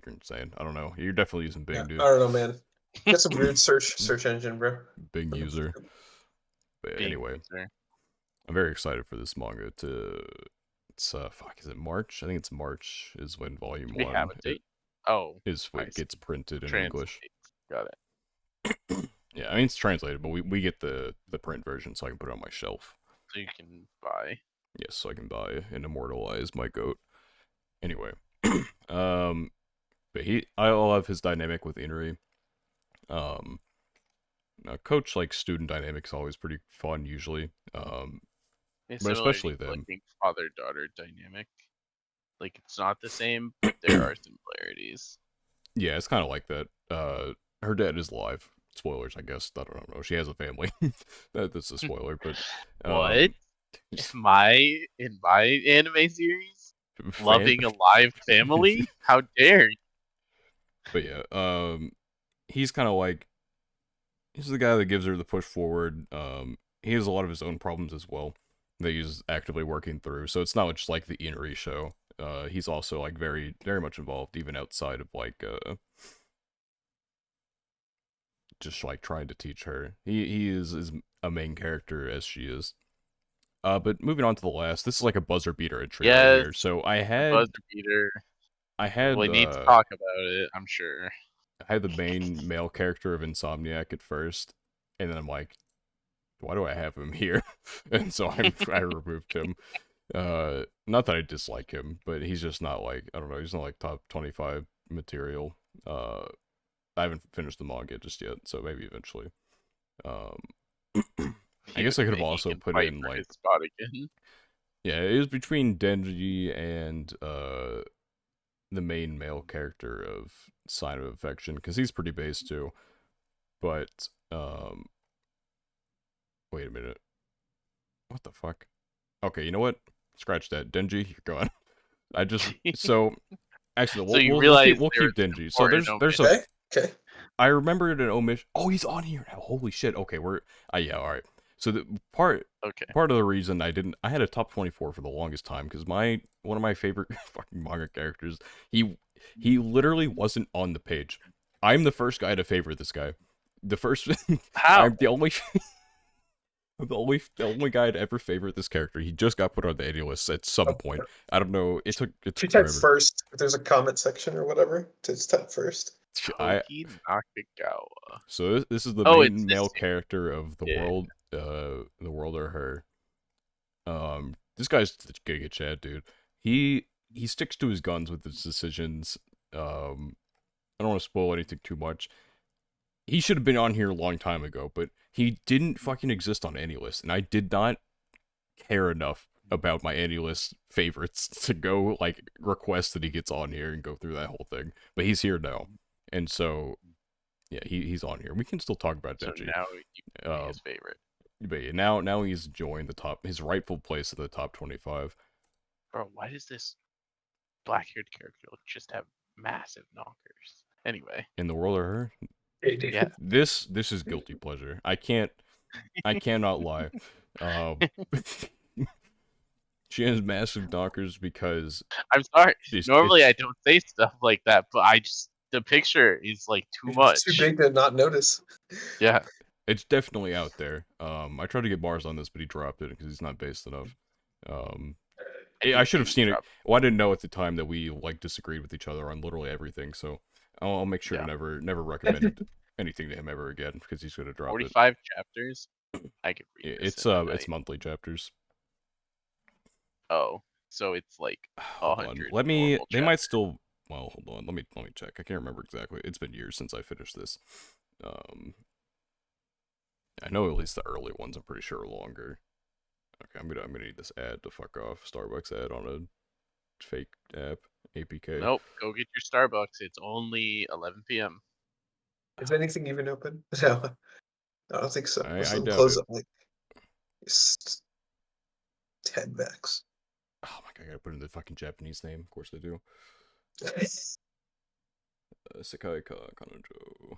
insane. I don't know. You're definitely using Yeah, Bing, I dude. don't know, man. Get some weird search engine, bro. Bing user. But Being anyway, user. I'm very excited for this manga to. It's fuck, is it March? I think it's March is when volume Do we have 1 a date? Oh, is I what see. gets printed in Translate. English. Got it. Yeah, I mean it's translated, but we get the print version so I can put it on my shelf. So you can buy. Yes, so I can buy and immortalize my goat. Anyway, but I'll have his dynamic with Inri. Um, now coach like student dynamics always pretty fun usually. It's But similar to especially like them. father-daughter dynamic. Like it's not the same, but there are similarities. Yeah, it's kind of like that. Her dad is alive. Spoilers, I guess. I don't know. She has a family. That's a spoiler, but What? In my anime series? fam. Loving a live family? How dare you? But yeah, he's kind of like he's the guy that gives her the push forward. He has a lot of his own problems as well that he's actively working through. So it's not just like the Inri show. He's also like very much involved, even outside of like just like trying to teach her. He is a main character as she is. But moving on to the last, this is like a buzzer beater entry right Yes, here. So the buzzer beater. I had We need to talk about it, I'm sure. I had the main male character of Insomniac at first, and then I'm like, why do I have him here? And so I removed him. Not that I dislike him, but he's just not like I don't know. He's not like top 25 material. I haven't finished the manga just yet, so maybe eventually. Um, I guess I could have He also can put fight in for like his spot again. yeah, it was between Denji and the main male character of Sign of Affection because he's pretty base too. But wait a minute, what the fuck? Okay, you know what? Scratch that, Denji. You're gone. I just so actually So you we'll realize keep there was an Denji. So important there's a omission. Okay. I remembered an omission. Oh, he's on here now. Holy shit. Okay, we're yeah, all right. So the Okay. part of the reason I had a top 24 for the longest time because one of my favorite fucking manga characters, he literally wasn't on the page. I'm the first guy to favor this guy. The first How? I'm the only guy to ever favorite this character. He just got put on the annual list at some point. I don't know. It If you took type forever. first, if there's a comment section or whatever, just type first. I Toki Nakagawa. So this is the Oh, it's main this male dude. character of Yeah. the world or her. This guy's the Giga Chad, dude. He sticks to his guns with his decisions. I don't want to spoil anything too much. He should have been on here a long time ago, but he didn't fucking exist on any list, and I did not care enough about my any list favorites to go like request that he gets on here and go through that whole thing. But he's here now, and so yeah, he's on here. We can still talk about So Denji. now you can be his favorite. But yeah, now he's joined his rightful place in the top 25. Bro, why does this black-haired character just have massive knockers? Anyway, In the world of her, yeah. this is guilty pleasure. I cannot lie. Um, she has massive knockers because I'm sorry. Normally I it's don't say stuff like that, but the picture is like too It's too much. big to not notice. Yeah. it's definitely out there. I tried to get bars on this, but he dropped it because he's not based enough. Um, I hate should that have he seen it. dropped- Well, I didn't know at the time that we like disagreed with each other on literally everything. So I'll make sure Yeah. to never recommend anything to him ever again because he's gonna drop it. 45 chapters. I could read this It's in a it's night. monthly chapters. Oh, so it's like Hold on, 100 let me. normal They might chapters. still. Well, hold on. Let me check. I can't remember exactly. It's been years since I finished this. I know at least the early ones. I'm pretty sure are longer. Okay, I'm gonna need this ad to fuck off. Starbucks ad on a fake app. APK. Nope, go get your Starbucks. It's only 11 p.m. Is anything even open? No, I don't think so. Most I of them doubt close it. at like 10 max. Oh my god, I gotta put in the fucking Japanese name. Of course I do. Sekai Kanojo.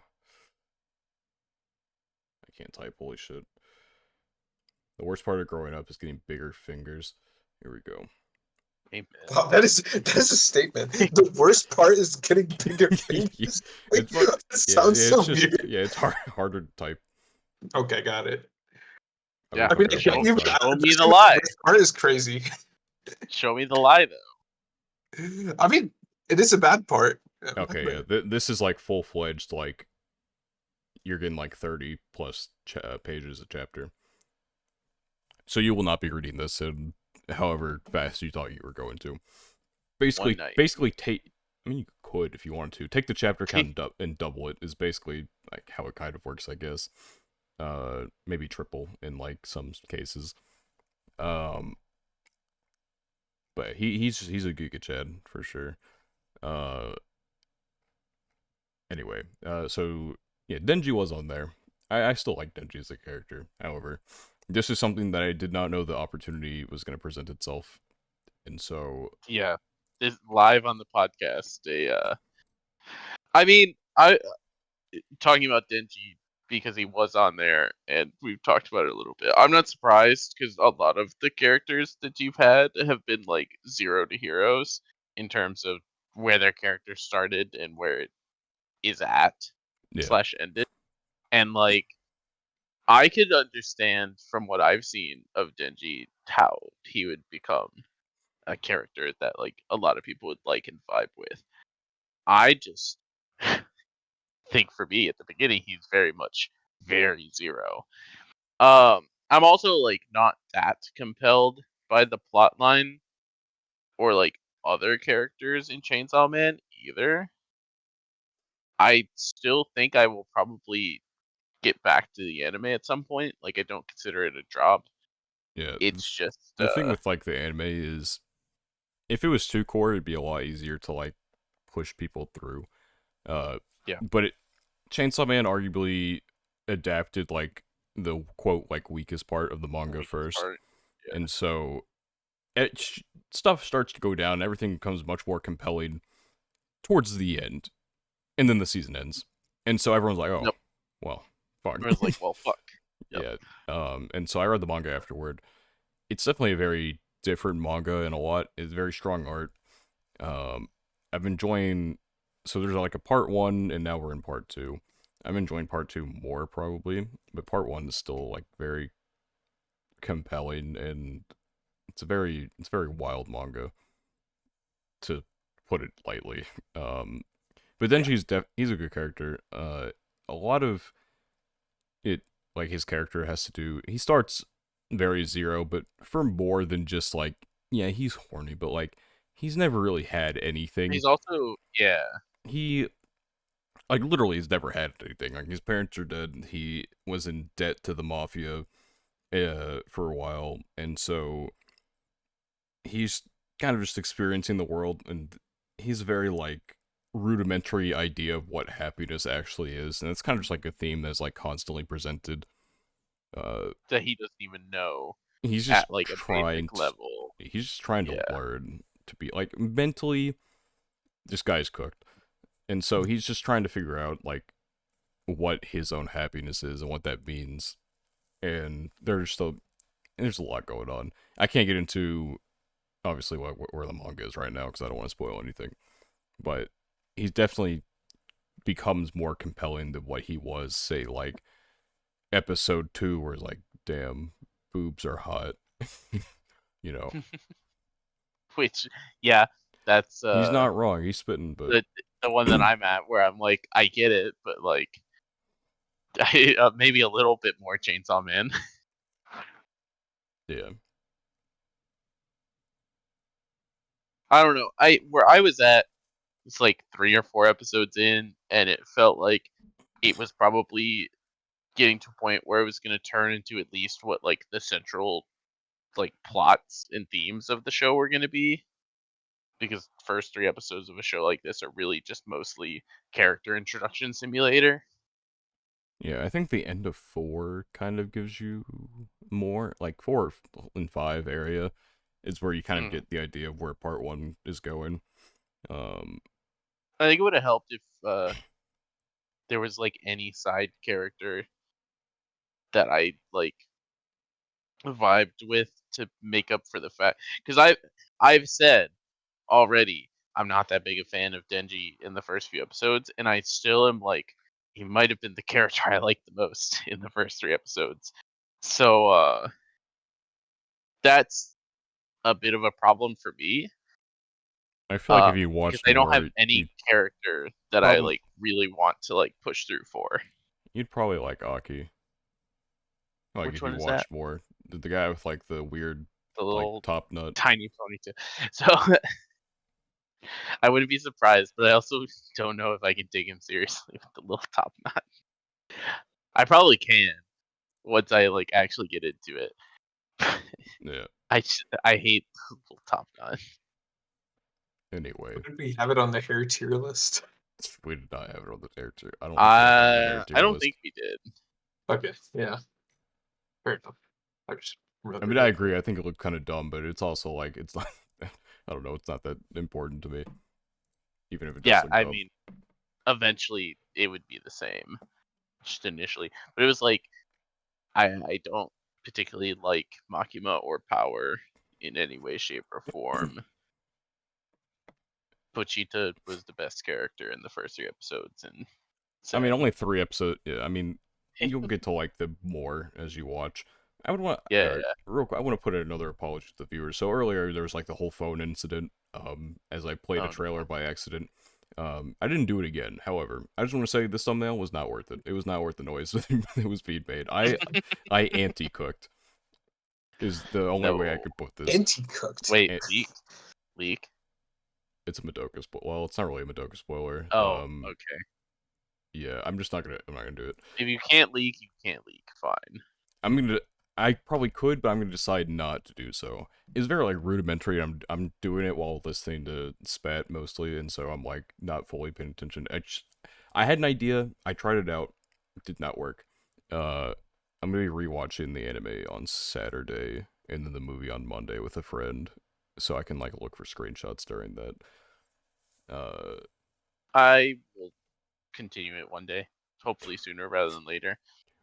I can't type. Holy shit. The worst part of growing up is getting bigger fingers. Here we go. Amen. Wow, that is a statement. The worst part is getting bigger Yeah, fingers. Like, it's fuck. that Yeah, sounds it's so just weird. it's harder to type. Okay, got it. I've been Yeah, I mean, fucking up the show, whole even time. show me just the saying the lie. worst part is crazy. Show me the lie, though. I mean, it is a bad part. Okay, yeah, this is like full fledged. Like you're getting like 30 plus pages a chapter. So you will not be reading this in however fast you thought you were going to. One night. Basically take. I mean, you could if you wanted to take the chapter count and double it. Is basically like how it kind of works, I guess. Maybe triple in like some cases. Um, but he's a Giga Chad for sure. Uh, anyway, so yeah, Denji was on there. I still like Denji as a character. However, this is something that I did not know the opportunity was going to present itself, and so Yeah, this live on the podcast. I mean, I talking about Denji because he was on there, and we've talked about it a little bit. I'm not surprised because a lot of the characters that you've had have been like zero to heroes in terms of where their character started and where it is at yeah, slash ended. And like, I could understand from what I've seen of Denji how he would become a character that like a lot of people would like and vibe with. I just think for me at the beginning he's very much very zero. I'm also like not that compelled by the plot line or like other characters in Chainsaw Man either. I still think I will probably get back to the anime at some point. Like I don't consider it a drop. yeah. It's just The thing with like the anime is, if it was two core, it'd be a lot easier to like push people through. Uh, yeah, but Chainsaw Man arguably adapted like the quote like weakest part of the the manga weakest first, part. Yeah. and so stuff starts to go down. Everything becomes much more compelling towards the end, and then the season ends, and so everyone's like, "Oh, Yep. well, fuck." Everyone's like, well, fuck. Yep. Yeah. And so I read the manga afterward. It's definitely a very different manga and a lot. It's very strong art. Um, I've been enjoying. So there's like a part one, and now we're in part two. I'm enjoying part two more probably, but part one is still like very compelling, and it's very wild manga, to put it lightly. But then Yeah. he's a good character. A lot of it, like his character has to do. He starts very zero, but for more than just like, yeah, he's horny, but like he's never really had anything. He's also He like literally has never had anything. Like his parents are dead. He was in debt to the mafia for a while, and so he's kind of just experiencing the world, and he's very like rudimentary idea of what happiness actually is, and it's kind of just like a theme that's like constantly presented. that he doesn't even know He's just at like a trying basic to level. he's just trying to Yeah. learn to be like mentally, this guy's cooked, and so he's just trying to figure out like what his own happiness is and what that means. And there's a lot going on. I can't get into obviously where the manga is right now because I don't want to spoil anything, but he definitely becomes more compelling than what he was, say, like episode 2, where it's like, damn, boobs are hot. you know Which yeah, that's he's not wrong, he's spitting, but the one that I'm at where I'm like, I get it, but like Maybe a little bit more Chainsaw Man. Yeah. I don't know. Where I was at, it's like 3 or 4 episodes in, and it felt like it was probably getting to a point where it was going to turn into at least what like the central like plots and themes of the show were going to be, because first 3 episodes of a show like this are really just mostly character introduction simulator. Yeah, I think the end of 4 kind of gives you more, like 4 and 5 area is where you kind of Mm. get the idea of where part 1 is going. I think it would have helped if there was like any side character that I like vibed with to make up for the fact, because I've said already I'm not that big a fan of Denji in the first few episodes, and I still am like he might have been the character I liked the most in the first 3 episodes. So that's a bit of a problem for me. I feel like if you Because watched I don't have more, any you'd character that I probably like really want to like push through for. like Aki. Like Which if one you is that? watched more, the guy with like the weird The like little top nut. tiny ponytail. So I wouldn't be surprised, but I also don't know if I can take him seriously with the little top knot. I probably can once I like actually get into it. Yeah. I hate the little top knot. Anyway, Did we have it on the hair tier list? we did not have it on the hair tier. I don't think we have it on the hair I tier don't list. think we did. Okay, yeah, fair enough. I just I mean, remembered I it. agree. I think it looked kind of dumb, but it's also like it's not. I don't know. It's not that important to me, even if it does Yeah, look I dumb. mean, eventually it would be the same, just initially. But it was like I don't particularly like Makima or Power in any way, shape, or form. Pochita was the best character in the first 3 episodes, and I mean, same. only 3 episodes. Yeah, I mean, you'll get to like the more as you watch. I would want. Yeah, All right, yeah. real quick. I want to put in another apology to the viewers. So earlier there was like the whole phone incident. As I played a Oh trailer no. by accident. I didn't do it again. However, I just want to say this thumbnail was not worth it. It was not worth the noise that was being made. I anti-cooked is the only way I No. could put this. Anti-cooked. Wait, Eh, leak. It's a Madoka spoiler. Well, it's not really a Madoka spoiler. Oh, okay. Yeah, I'm not gonna do it. If you can't leak, you can't leak. Fine. I'm gonna. I probably could, but I'm gonna decide not to do so. It's very like rudimentary. I'm doing it while listening to Spat mostly, and so I'm like not fully paying attention. I had an idea. I tried it out. It did not work. Uh, I'm gonna be rewatching the anime on Saturday, and then the movie on Monday with a friend, so I can like look for screenshots during that. Uh, I will continue it one day. Hopefully sooner rather than later.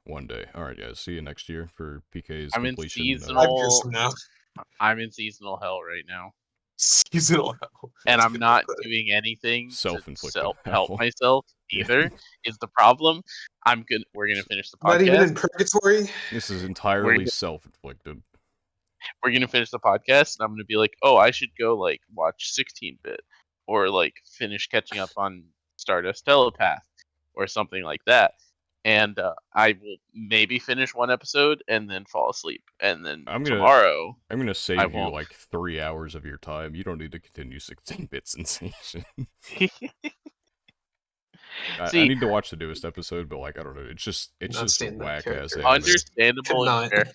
one day. All right, guys. See you next year for PK's I'm in completion of 5 years seasonal from now. I'm in seasonal hell right now. Seasonal hell. And That's a I'm good way to not put it. doing anything to self-inflicted self help hell. myself Yeah. either is the problem. We're gonna finish the Not even podcast. in purgatory. This is We're entirely self-inflicted. we're gonna finish the podcast, and I'm gonna be like, oh, I should go like watch 16-bit or like finish catching up on Stardust Telepath or something like that. And I will maybe finish one episode and then fall asleep, and then I'm gonna tomorrow I'm gonna I save you won't. like 3 hours of your time. You don't need to continue 16-bit sensation. I See, need to watch the newest episode, but like I don't know, it's Not just a standing that whack ass character. anime. Could understandable and not. fair.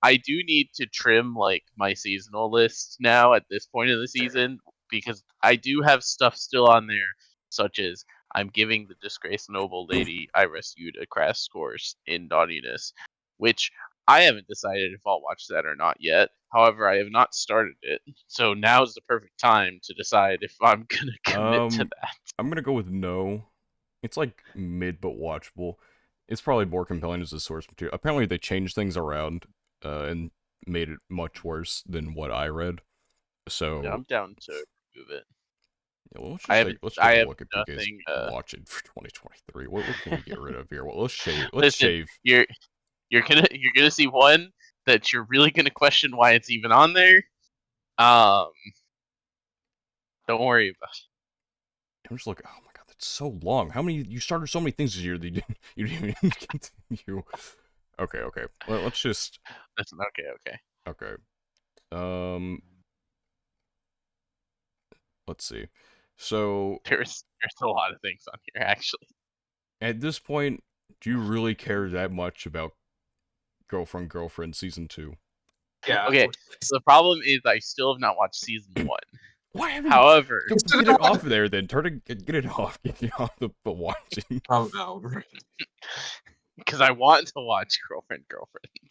I do need to trim like my seasonal list now at this point of the season, because I do have stuff still on there, such as I'm giving the disgraced noble lady I rescued a crash course in naughtiness, which I haven't decided if I'll watch that or not yet. However, I have not started it, so now is the perfect time to decide if I'm gonna commit to that. I'm gonna go with no. It's like mid but watchable. It's probably more compelling as a source material. Apparently they changed things around and made it much worse than what I read. Yeah, So I'm down to remove it. yeah, well, I haven't. let's take I a have look at PK's nothing. watching for 2023. What can we get rid of here? Well, let's Listen, shave. you're gonna see one that you're really gonna question why it's even on there. Um, don't worry about it. I'm just looking. Oh my god, the That's so long. How many? You started so many things this year that you didn't even continue. Okay. Let's just. That's okay. Okay. Um. Let's see. So There's a lot of things on here actually. at this point, do you really care that much about Girlfriend Season 2? Yeah. Okay, the problem is I still have not watched season 1. Why haven't However, you get it off there then? Get it off. Get it off the watching. Oh no. because I want to watch Girlfriend.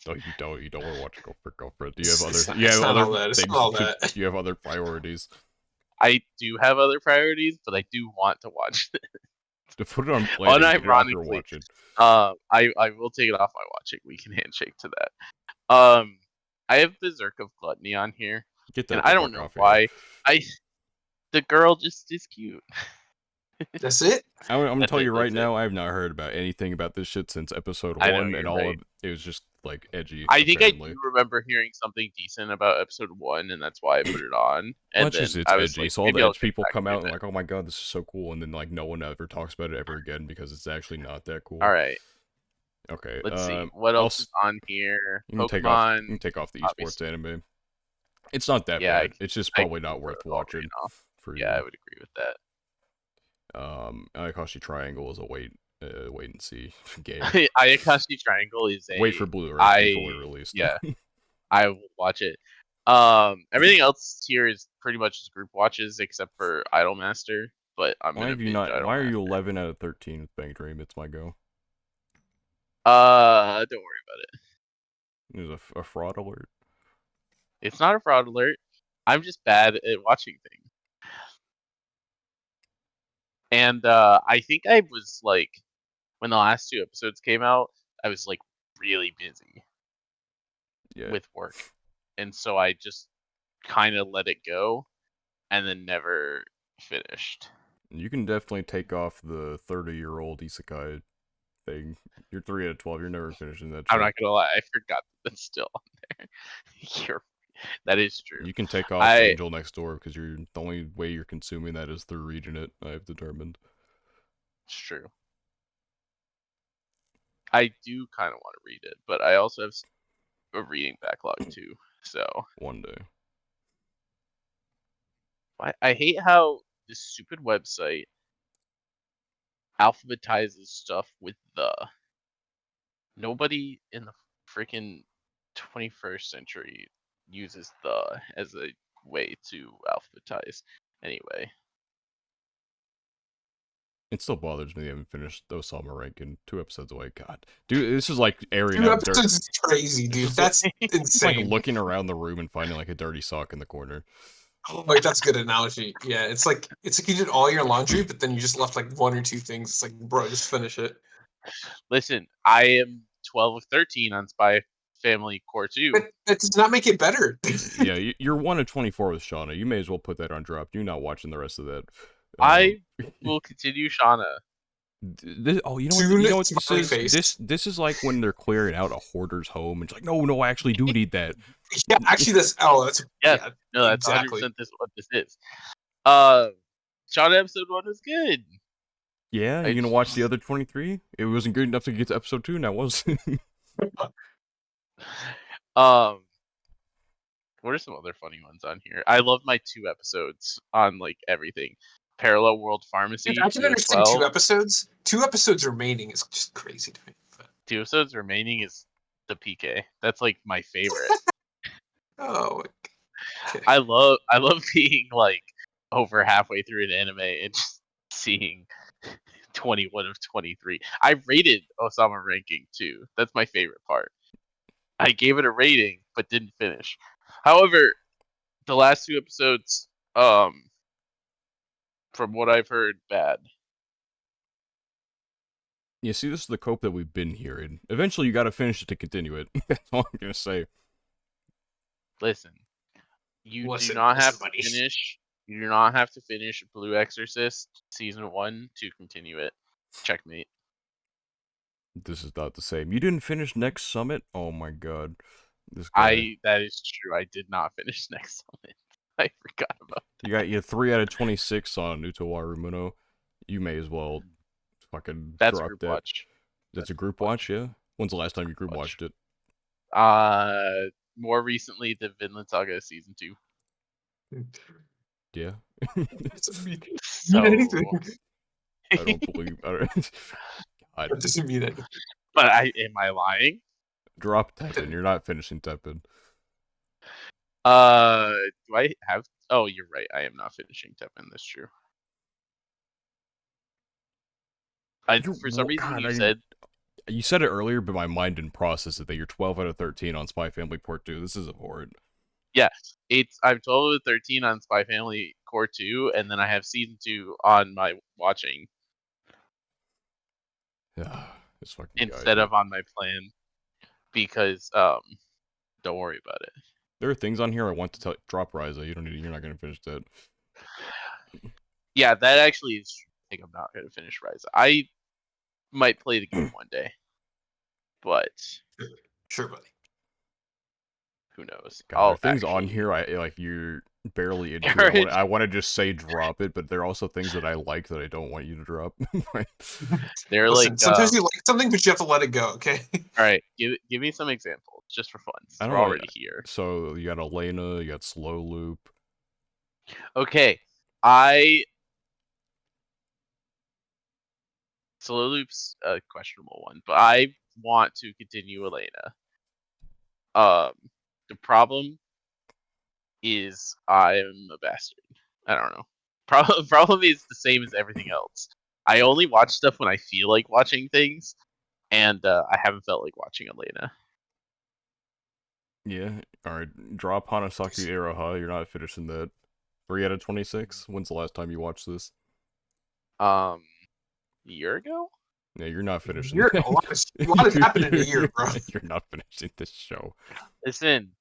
No, you don't. You don't want to watch Girlfriend. You It's, have it's other. not, You it's have not other all that. It's things. not all that. You have other priorities. I do have other priorities, but I do want to watch it. To put it on play, get it off your Unironically, watching. I will take it off my watching. We can handshake to that. I have Berserk of Gluttony on here, Get and that I the don't fuck know off here. why. The girl just is cute. That's it. I'm gonna That's tell you right it. now, I have not heard about anything about this shit since episode I know, 1, and you're all right. of it was just like edgy. I think apparently. I do remember hearing something decent about episode 1, and that's why I put it on. And Well, then it's I was edgy. like, So all maybe the I'll edge get people back come to out it. and like, oh my god, this is so cool, and then like no one ever talks about it ever again because it's actually not that cool. All right, Okay. let's see what else is on here. Pokemon. You can take off the esports obviously. anime. It's not that Yeah, bad. It's just I probably can not put worth it all watching right now. for Yeah, I you. would agree with that. Ayakashi Triangle is a wait and see game. Ayakashi Triangle is a Wait for Blu-ray be fully released. Yeah, I will watch it. Everything else here is pretty much just group watches except for Idolmaster, but I'm Why gonna have you binge not? Why are you Idolmaster. 11 out of 13 with Bang Dream? It's my go. Don't worry about it. There's a fraud alert. It's not a fraud alert. I'm just bad at watching things. And I think I was like, when the last 2 episodes came out, I was like really busy with work, and so I just kind of let it go, and then never finished. You can definitely take off the 30-year-old isekai thing. You're 3 out of 12. You're never finishing that shit. I'm not gonna lie, I forgot that's still on there. That is true. You can take off Angel Next Door because the only way you're consuming that is through reading it. I've determined. It's true. I do kind of want to read it, but I also have a reading backlog too. So one day. I hate how this stupid website alphabetizes stuff with the. Nobody in the freaking 21st century uses the as a way to alphabetize. Anyway. It still bothers me they haven't finished Osama Rankin 2 episodes away. God. Dude, this is like airing 2 out dirt. episodes is crazy, dude. That's It's insane. like looking around the room and finding like a dirty sock in the corner. Oh, wait, that's a good analogy. Yeah, it's like you did all your laundry, but then you just left like 1 or 2 things. It's like, bro, just finish it. Listen, I am 12 of 13 on Spy Family Core 2. But that does not make it better. Yeah, you're 1 of 24 with Shauna. You may as well put that on drop. You're not watching the rest of that. I will continue Shauna. You know what this is? This is like when they're clearing out a hoarder's home. It's like, no, I actually do need that. Yeah, actually, that's yeah, no, that's exactly 100% what this is. Shauna episode 1 was good. Yeah, you gonna watch the other 23? It wasn't good enough to get to episode 2. Now was. What are some other funny ones on here? I love my 2 episodes on like everything. Parallel World Pharmacy. Dude, I can understand 2 episodes. 2 episodes remaining is just crazy to me. But... 2 episodes remaining is the PK. That's like my favorite. Oh, okay. I love being like over halfway through an anime and just seeing 21 of 23. I rated Osama Ranking too. That's my favorite part. I gave it a rating but didn't finish. However, the last 2 episodes, from what I've heard, bad. Yeah, see, this is the cope that we've been hearing. Eventually, you gotta finish it to continue it. That's all I'm gonna say. Listen, you do not have to finish. You do not have to finish Blue Exorcist season 1 to continue it. Checkmate. This is not the same. You didn't finish Next Summit? Oh my god. This guy. That is true. I did not finish Next Summit. I forgot about that. You got 3 out of 26 on Utawaru Muno. You may as well fucking That's a drop group that. watch. That's a group watch, yeah? When's the last time you group watched it? More recently, the Vinland Saga season 2. Yeah. Doesn't mean So, anything. I don't believe. God. That doesn't mean anything. but am I lying? Drop Teppen. You're not finishing Teppen. Do I have? Oh, you're right. I am not finishing Teppen. That's true. For some reason, God, you said you said it earlier, but my mind didn't process it that you're 12 out of 13 on Spy Family Part 2. This is abhorrent. yes. I'm 12 of 13 on Spy Family Core 2, and then I have season 2 on my watching This fucking instead guy, of on my plan because don't worry about it. there are things on here I want to drop Ryza. You're not gonna finish that. Yeah, that actually is true. I think I'm not gonna finish Rise. I might play the game one day, but Sure, buddy. who knows? God, there are I'll things on actually here you're barely into. encourage. I want to just say drop it, but there are also things that I like that I don't want you to drop. They're Listen, like, sometimes you like something, but you have to let it go. Okay. all right, give me some examples just for fun. I Since don't we're know. already here. So you got Elena, you got Slow Loop. Okay, Solo Loop's a questionable one, but I want to continue Elena. The problem is I'm a bastard. I don't know. Problem is the same as everything else. I only watch stuff when I feel like watching things, and I haven't felt like watching Elena. Yeah. All right. Drop Hanasaki Iroha. You're not finishing that. 3 out of 26. When's the last time you watched this? A year ago? Yeah, you're not finishing. A lot has happened in a year, bro. You're not finishing this show. Listen,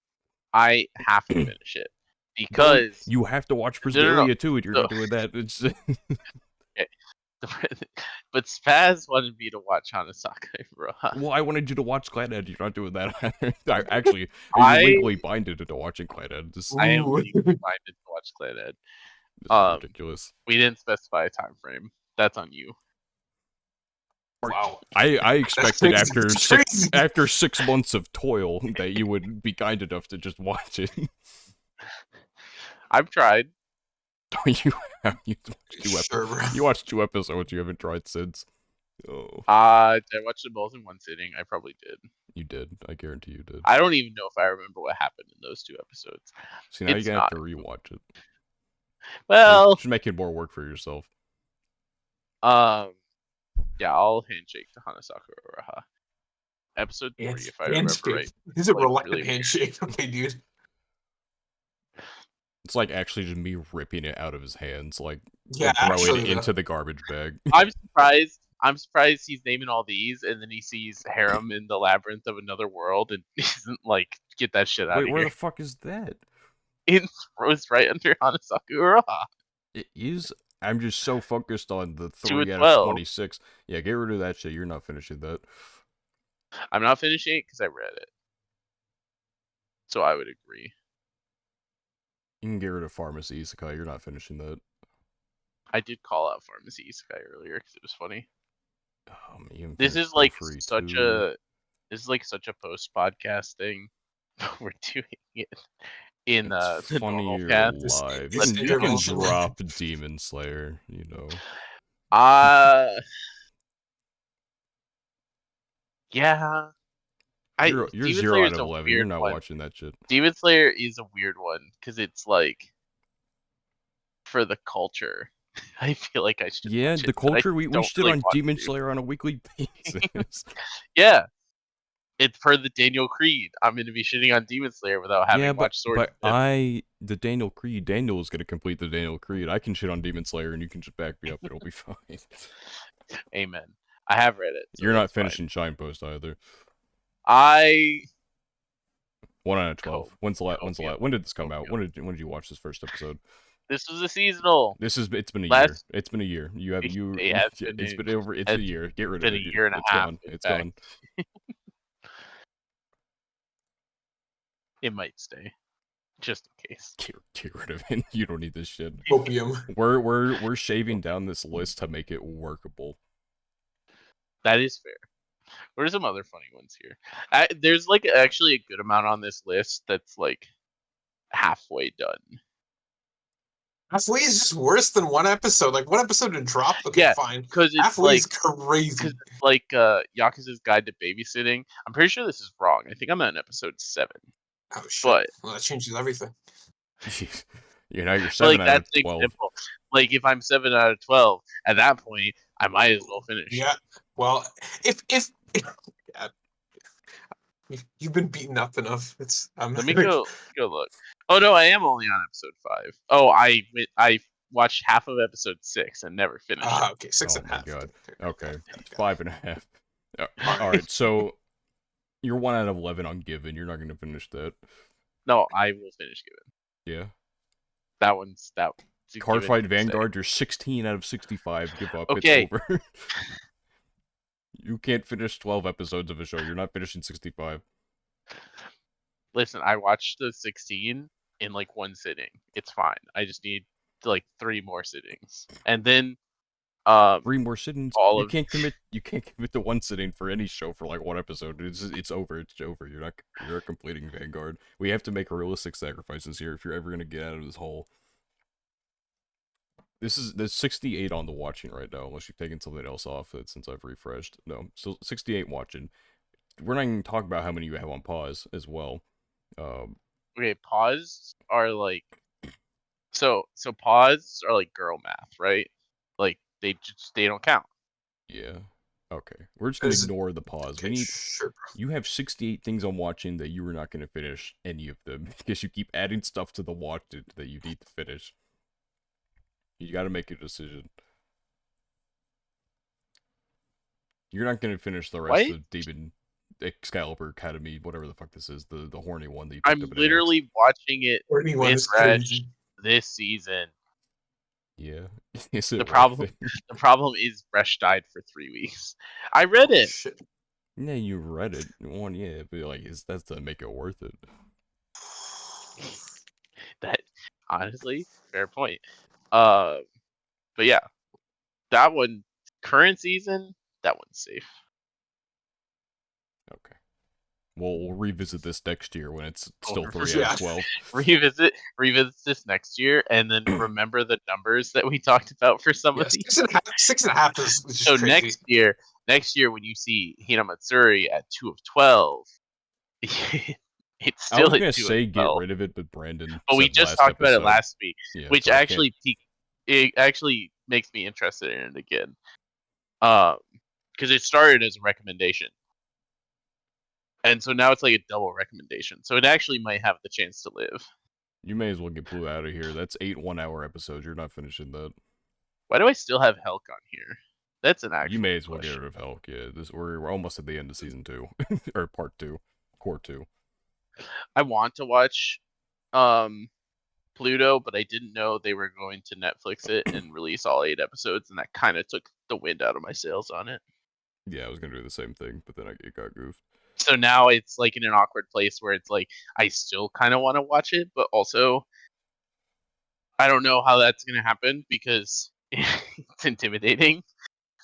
I have to finish it because you have to watch no. Priscalia too, and you're So, not doing that. It's okay. But Spaz wanted me to watch Hanasaka Iroha. well, I wanted you to watch Clanhead. You're not doing that. Actually, I you're legally binded into watching Clanhead. I am Ooh. legally minded to watch Clanhead. This is ridiculous. We didn't specify a time frame. That's on you. Wow. I expected That's after 6 months of toil that you would be kind enough to just watch it. I've tried. you watched Sure, bro. you watched 2 episodes. You haven't tried since. Oh, Did I watch them both in one sitting? I probably did. you did. I guarantee you did. I don't even know if I remember what happened in those 2 episodes. See, now It's you're gonna have not. to rewatch it. Well, You're just making more work for yourself. yeah, I'll handshake to Hanasaka Uraha. Episode 3, if I remember right. This is a Like, reluctant really handshake. Okay, dude. It's like actually just me ripping it out of his hands, like Yeah, throw actually, it into the garbage bag. I'm surprised. I'm surprised he's naming all these, and then he sees Harem in the labyrinth of another world, and isn't like, get that shit out Wait, of where here. the fuck is that? It throws right under Hanasaka Uraha. It is. I'm just so focused on the 2 3 of out of 12. 26. Yeah, get rid of that shit. You're not finishing that. I'm not finishing it because I read it. So I would agree. You can get rid of Pharmacy Isekai. You're not finishing that. I did call out Pharmacy Isekai earlier because it was funny. You This is like such a post podcast thing. We're doing it in It's the normal funnier cast. live. This You can intervention. drop Demon Slayer. You know. Yeah. You're Demon 0 Slayer out is of a 11. You're weird not one. watching that shit. Demon Slayer is a weird one because it's like for the culture. I feel like I should. Yeah, watch the it, but I culture. We don't shit really on want Demon to. Slayer on a weekly basis. Yeah, it's per the Daniel Creed. I'm going to be shitting on Demon Slayer without having watched Sword. the Daniel Creed. Daniel is gonna complete the Daniel Creed. I can shit on Demon Slayer, and you can just back me up. It'll be fine. Amen. I have read it. So You're not that's fine. finishing Shine Post either. 1 out of 12. When did this come out? When did you watch this first episode? This was a seasonal. It's been a year. It's been a year. It's been over. It's a year. Get rid of it. It's been a year and a half. It's gone. It might stay. just in case. Get rid of it. You don't need this shit. Opium. We're shaving down this list to make it workable. That is fair. What are some other funny ones here? There's like actually a good amount on this list that's like halfway done. Halfway is just worse than one episode. Like one episode to drop. Okay, Yeah, fine. because it's Halfway like is crazy. because it's like Yakuza's Guide to Babysitting. I'm pretty sure this is wrong. I think I'm on episode 7. Oh shit! But Well, that changes everything. You're 7 like out that's of an 12. example. Like if I'm 7 out of 12, at that point I might as well finish. Yeah. Well, if yeah, you've been beaten up enough. It's Let me go look. Oh no, I am only on episode 5. Oh, I watched half of episode 6 and never finished it. Okay, 6.5. God. Okay, 5.5. All right, so you're 1 out of 11 on Given. You're not going to finish that. No, I will finish Given. Yeah. That one's that. Cardfight Vanguard, you're 16 out of 65. Give up. Okay. It's over. You can't finish 12 episodes of a show. You're not finishing 65. Listen, I watched the 16 in like one sitting. It's fine. I just need like 3 more sittings, and then 3 more sittings. all You of can't commit to one sitting for any show for like one episode. It's over. It's over. You're not completing Vanguard. We have to make realistic sacrifices here if you're ever gonna get out of this hole. There's 68 on the watching right now, unless you've taken something else off it since I've refreshed. No, so 68 watching. We're not even talking about how many you have on pause as well. okay, pause are like so pause are like girl math, right? Like they don't count. Yeah. Okay. We're just gonna ignore the pause. Okay, We need. sure. You have 68 things on watching that you are not gonna finish any of them because you keep adding stuff to the watch that you need to finish. You gotta make a decision. You're not gonna finish the rest of Demon Excalibur Academy, whatever the fuck this is, the horny one that you picked I'm up at literally watching it Horny one with is Resh crazy. this season. Yeah. Is it The problem is Resh died for 3 weeks. I read it. Shit. Yeah, you read it. One, yeah, but like, that's to make it worth it. That honestly, fair point. But yeah, that one current season, that one's safe. Okay. We'll revisit this next year when it's still 3 sure. out of 12. revisit this next year, and then remember the numbers that we talked about for some of these. 6.5 is just So crazy. next year when you see Hina Matsuri at 2 of 12, it's I was still gonna at 2 say of get 12. rid of it, but Brandon. But we said just last talked about it episode. last week, Yeah, which so I actually it actually makes me interested in it again. Because it started as a recommendation, and so now it's like a double recommendation. So it actually might have the chance to live. You may as well get Blue out of here. That's 8 1-hour episodes. You're not finishing that. Why do I still have Helk on here? That's an actual. You may as well question. get rid of Helk. Yeah, we're almost at the end of season 2 or part 2, core 2. I want to watch Pluto, but I didn't know they were going to Netflix it and release all 8 episodes, and that kind of took the wind out of my sails on it. Yeah, I was gonna do the same thing, but then it got goofed. So now it's like in an awkward place where it's like I still kind of want to watch it, but also I don't know how that's gonna happen because it's intimidating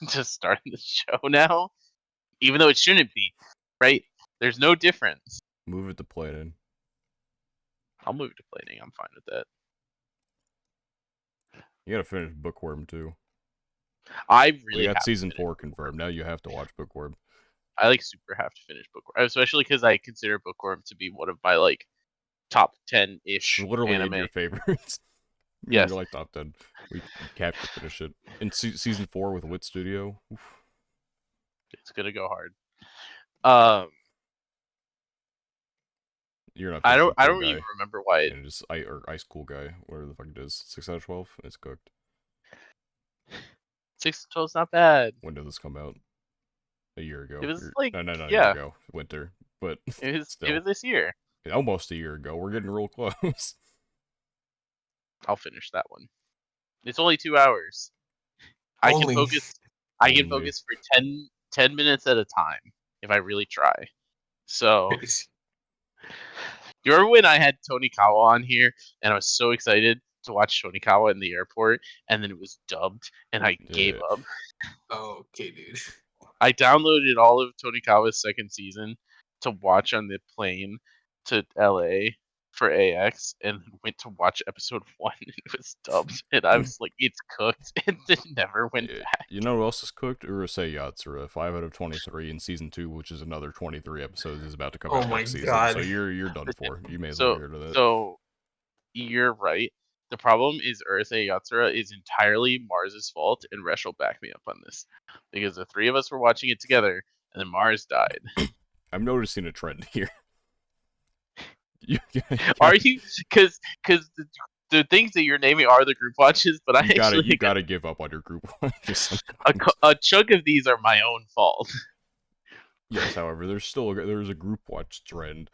to start the show now, even though it shouldn't be, right? There's no difference. Move it to planning. I'll move to planning. I'm fine with that. You gotta finish Bookworm too. I really We got have season 4 confirmed. Now you have to watch Bookworm. I like super have to finish Bookworm, especially because I consider Bookworm to be one of my like top 10-ish It's literally anime. in your favorites. Yes. You're like top 10. We have to finish it. In season 4 with Wit Studio. Oof. It's gonna go hard. You're not. I don't guy. even remember why. And just Ice Cool Guy, whatever the fuck it is. 6 out of 12. It's cooked. 6 to 12 is not bad. When did this come out? A year ago. It was like no, yeah. a year ago. Winter, but It was still. it was this year. Almost a year ago. We're getting real close. I'll finish that one. It's only 2 hours. I can focus. I can focus for 10 minutes at a time if I really try. So You remember when I had Tonikawa on here, and I was so excited to watch Tonikawa in the airport, and then it was dubbed, and I gave Yeah. up. Oh, okay, dude. I downloaded all of Tonikawa's second season to watch on the plane to LA for AX, and went to watch episode 1, and it was dubbed, and I was like, it's cooked, and then never went Yeah. back. You know who else is cooked? Urusei Yatsura, 5 out of 23 in season 2, which is another 23 episodes, is about to come Oh out my next season. So god. you're done for. You may as well So, get rid of that. so you're right. The problem is Urusei Yatsura is entirely Mars's fault, and Resh will back me up on this. Because the three of us were watching it together, and then Mars died. I'm noticing a trend here. Are you? Because the things that you're naming are the group watches, but I actually you gotta give up on your group watches a, sometimes. a chunk of these are my own fault. Yes, however, there's a group watch trend.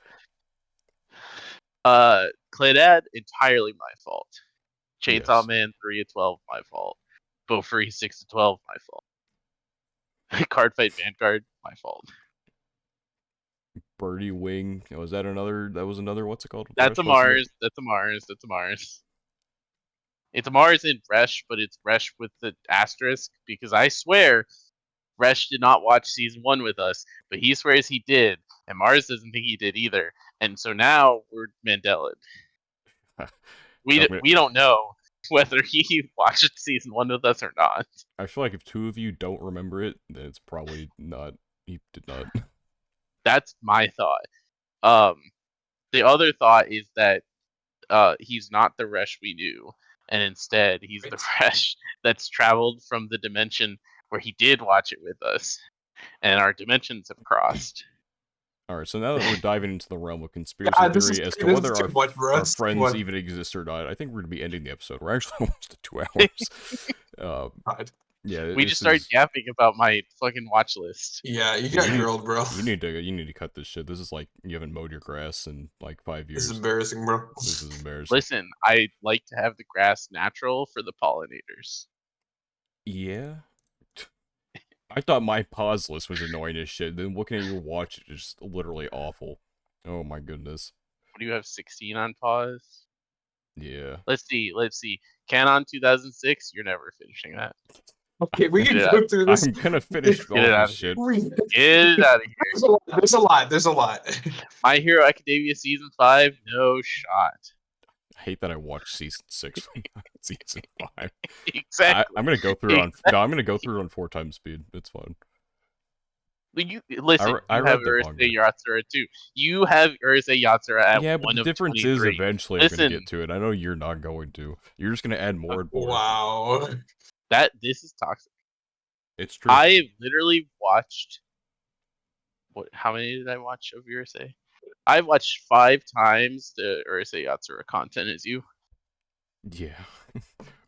Claydad, entirely my fault. Chainsaw Yes. Man 3 of 12, my fault. Bo Free 6 of 12, my fault. Card Fight Vanguard, my fault. Birdie Wing. Was that another? That was another. What's it called? That's a Rush, wasn't it? Mars. That's a Mars. That's a Mars. It's a Mars in Resh, but it's Resh with the asterisk because I swear Resh did not watch season 1 with us, but he swears he did, and Mars doesn't think he did either. And so now we're Mandela. So I'm gonna, We don't know whether he watched season 1 with us or not. I feel like if two of you don't remember it, then it's probably not. He did not. That's my thought. The other thought is that he's not the Resh we knew, and instead he's the Resh that's traveled from the dimension where he did watch it with us, and our dimensions have crossed. Alright, so now that we're diving into the realm of conspiracy God, theory as to whether too much, bro. our This is too friends much. even exist or not, I think we're going to be ending the episode. We're actually almost at 2 hours. God. Yeah, We just started yapping about my fucking watch list. Yeah, you got grilled, bro. You need to cut this shit. This is like you haven't mowed your grass in like 5 This years. is embarrassing, bro. This is embarrassing. Listen, I like to have the grass natural for the pollinators. Yeah. I thought my pause list was annoying as shit. Then looking at your watch is just literally awful. Oh my goodness. What do you have, 16 on pause? Yeah. Let's see. Canon 2006, you're never finishing that. Okay, we can Get it go through this. I'm gonna finish all Get it out this of here. shit. Get it out of here. There's a lot. My Hero Academia season 5, no shot. I hate that I watched season 6 season 5. Exactly. I'm gonna go through it on I'm gonna go through it on 4 times speed. It's fine. You listen. I You read have the manga. Urusei Yatsura too. You have Urusei Yatsura at Yeah, but 1 the of difference 23. is eventually I'm gonna Listen, get to it. I know you're not going to. You're just gonna add more and more. Wow. this is toxic. It's true. I literally watched. How many did I watch of Urusei? I watched 5 times the Urusei Yatsura content as you. Yeah.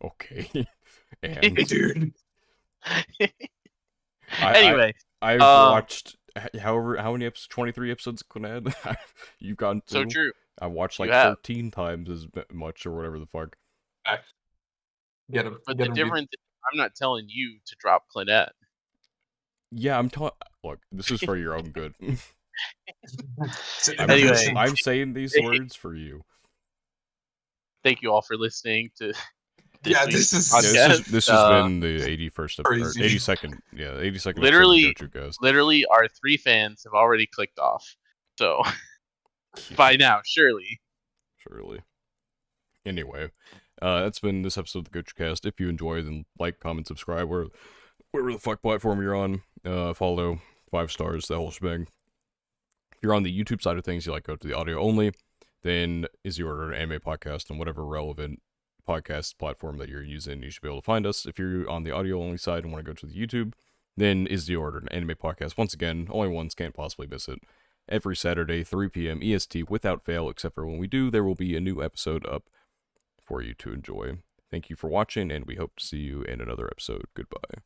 Okay. And Dude. Anyway, I've watched how many episodes? 23 episodes of Clannad you've gotten to. so true. I watched like You have. 13 times as much or whatever the fuck. Get him. But Get the him, difference is I'm not telling you to drop Clannad. Yeah, I'm telling. Look, this is for your own good. Anyway. I'm saying these words for you. Thank you all for listening to Yeah, week's this is- podcast. This has been the 81st Crazy. 82nd. Yeah, 82nd Literally, episode of Gochuucast. literally, our 3 fans have already clicked off. So by now, surely. Anyway, that's been this episode of the Gochuucast. If you enjoy, then like, comment, subscribe, wherever the fuck platform you're on. Follow, 5 stars, the whole shebang. If you're on the YouTube side of things, you like go to the audio only, then Is the Order an Anime Podcast on whatever relevant podcast platform that you're using, you should be able to find us. If you're on the audio only side and want to go to the YouTube, then Is the Order an Anime Podcast. Once again, only ones can't possibly miss it. Every Saturday, 3 p.m. EST, without fail, except for when we do, there will be a new episode up for you to enjoy. Thank you for watching, and we hope to see you in another episode. Goodbye.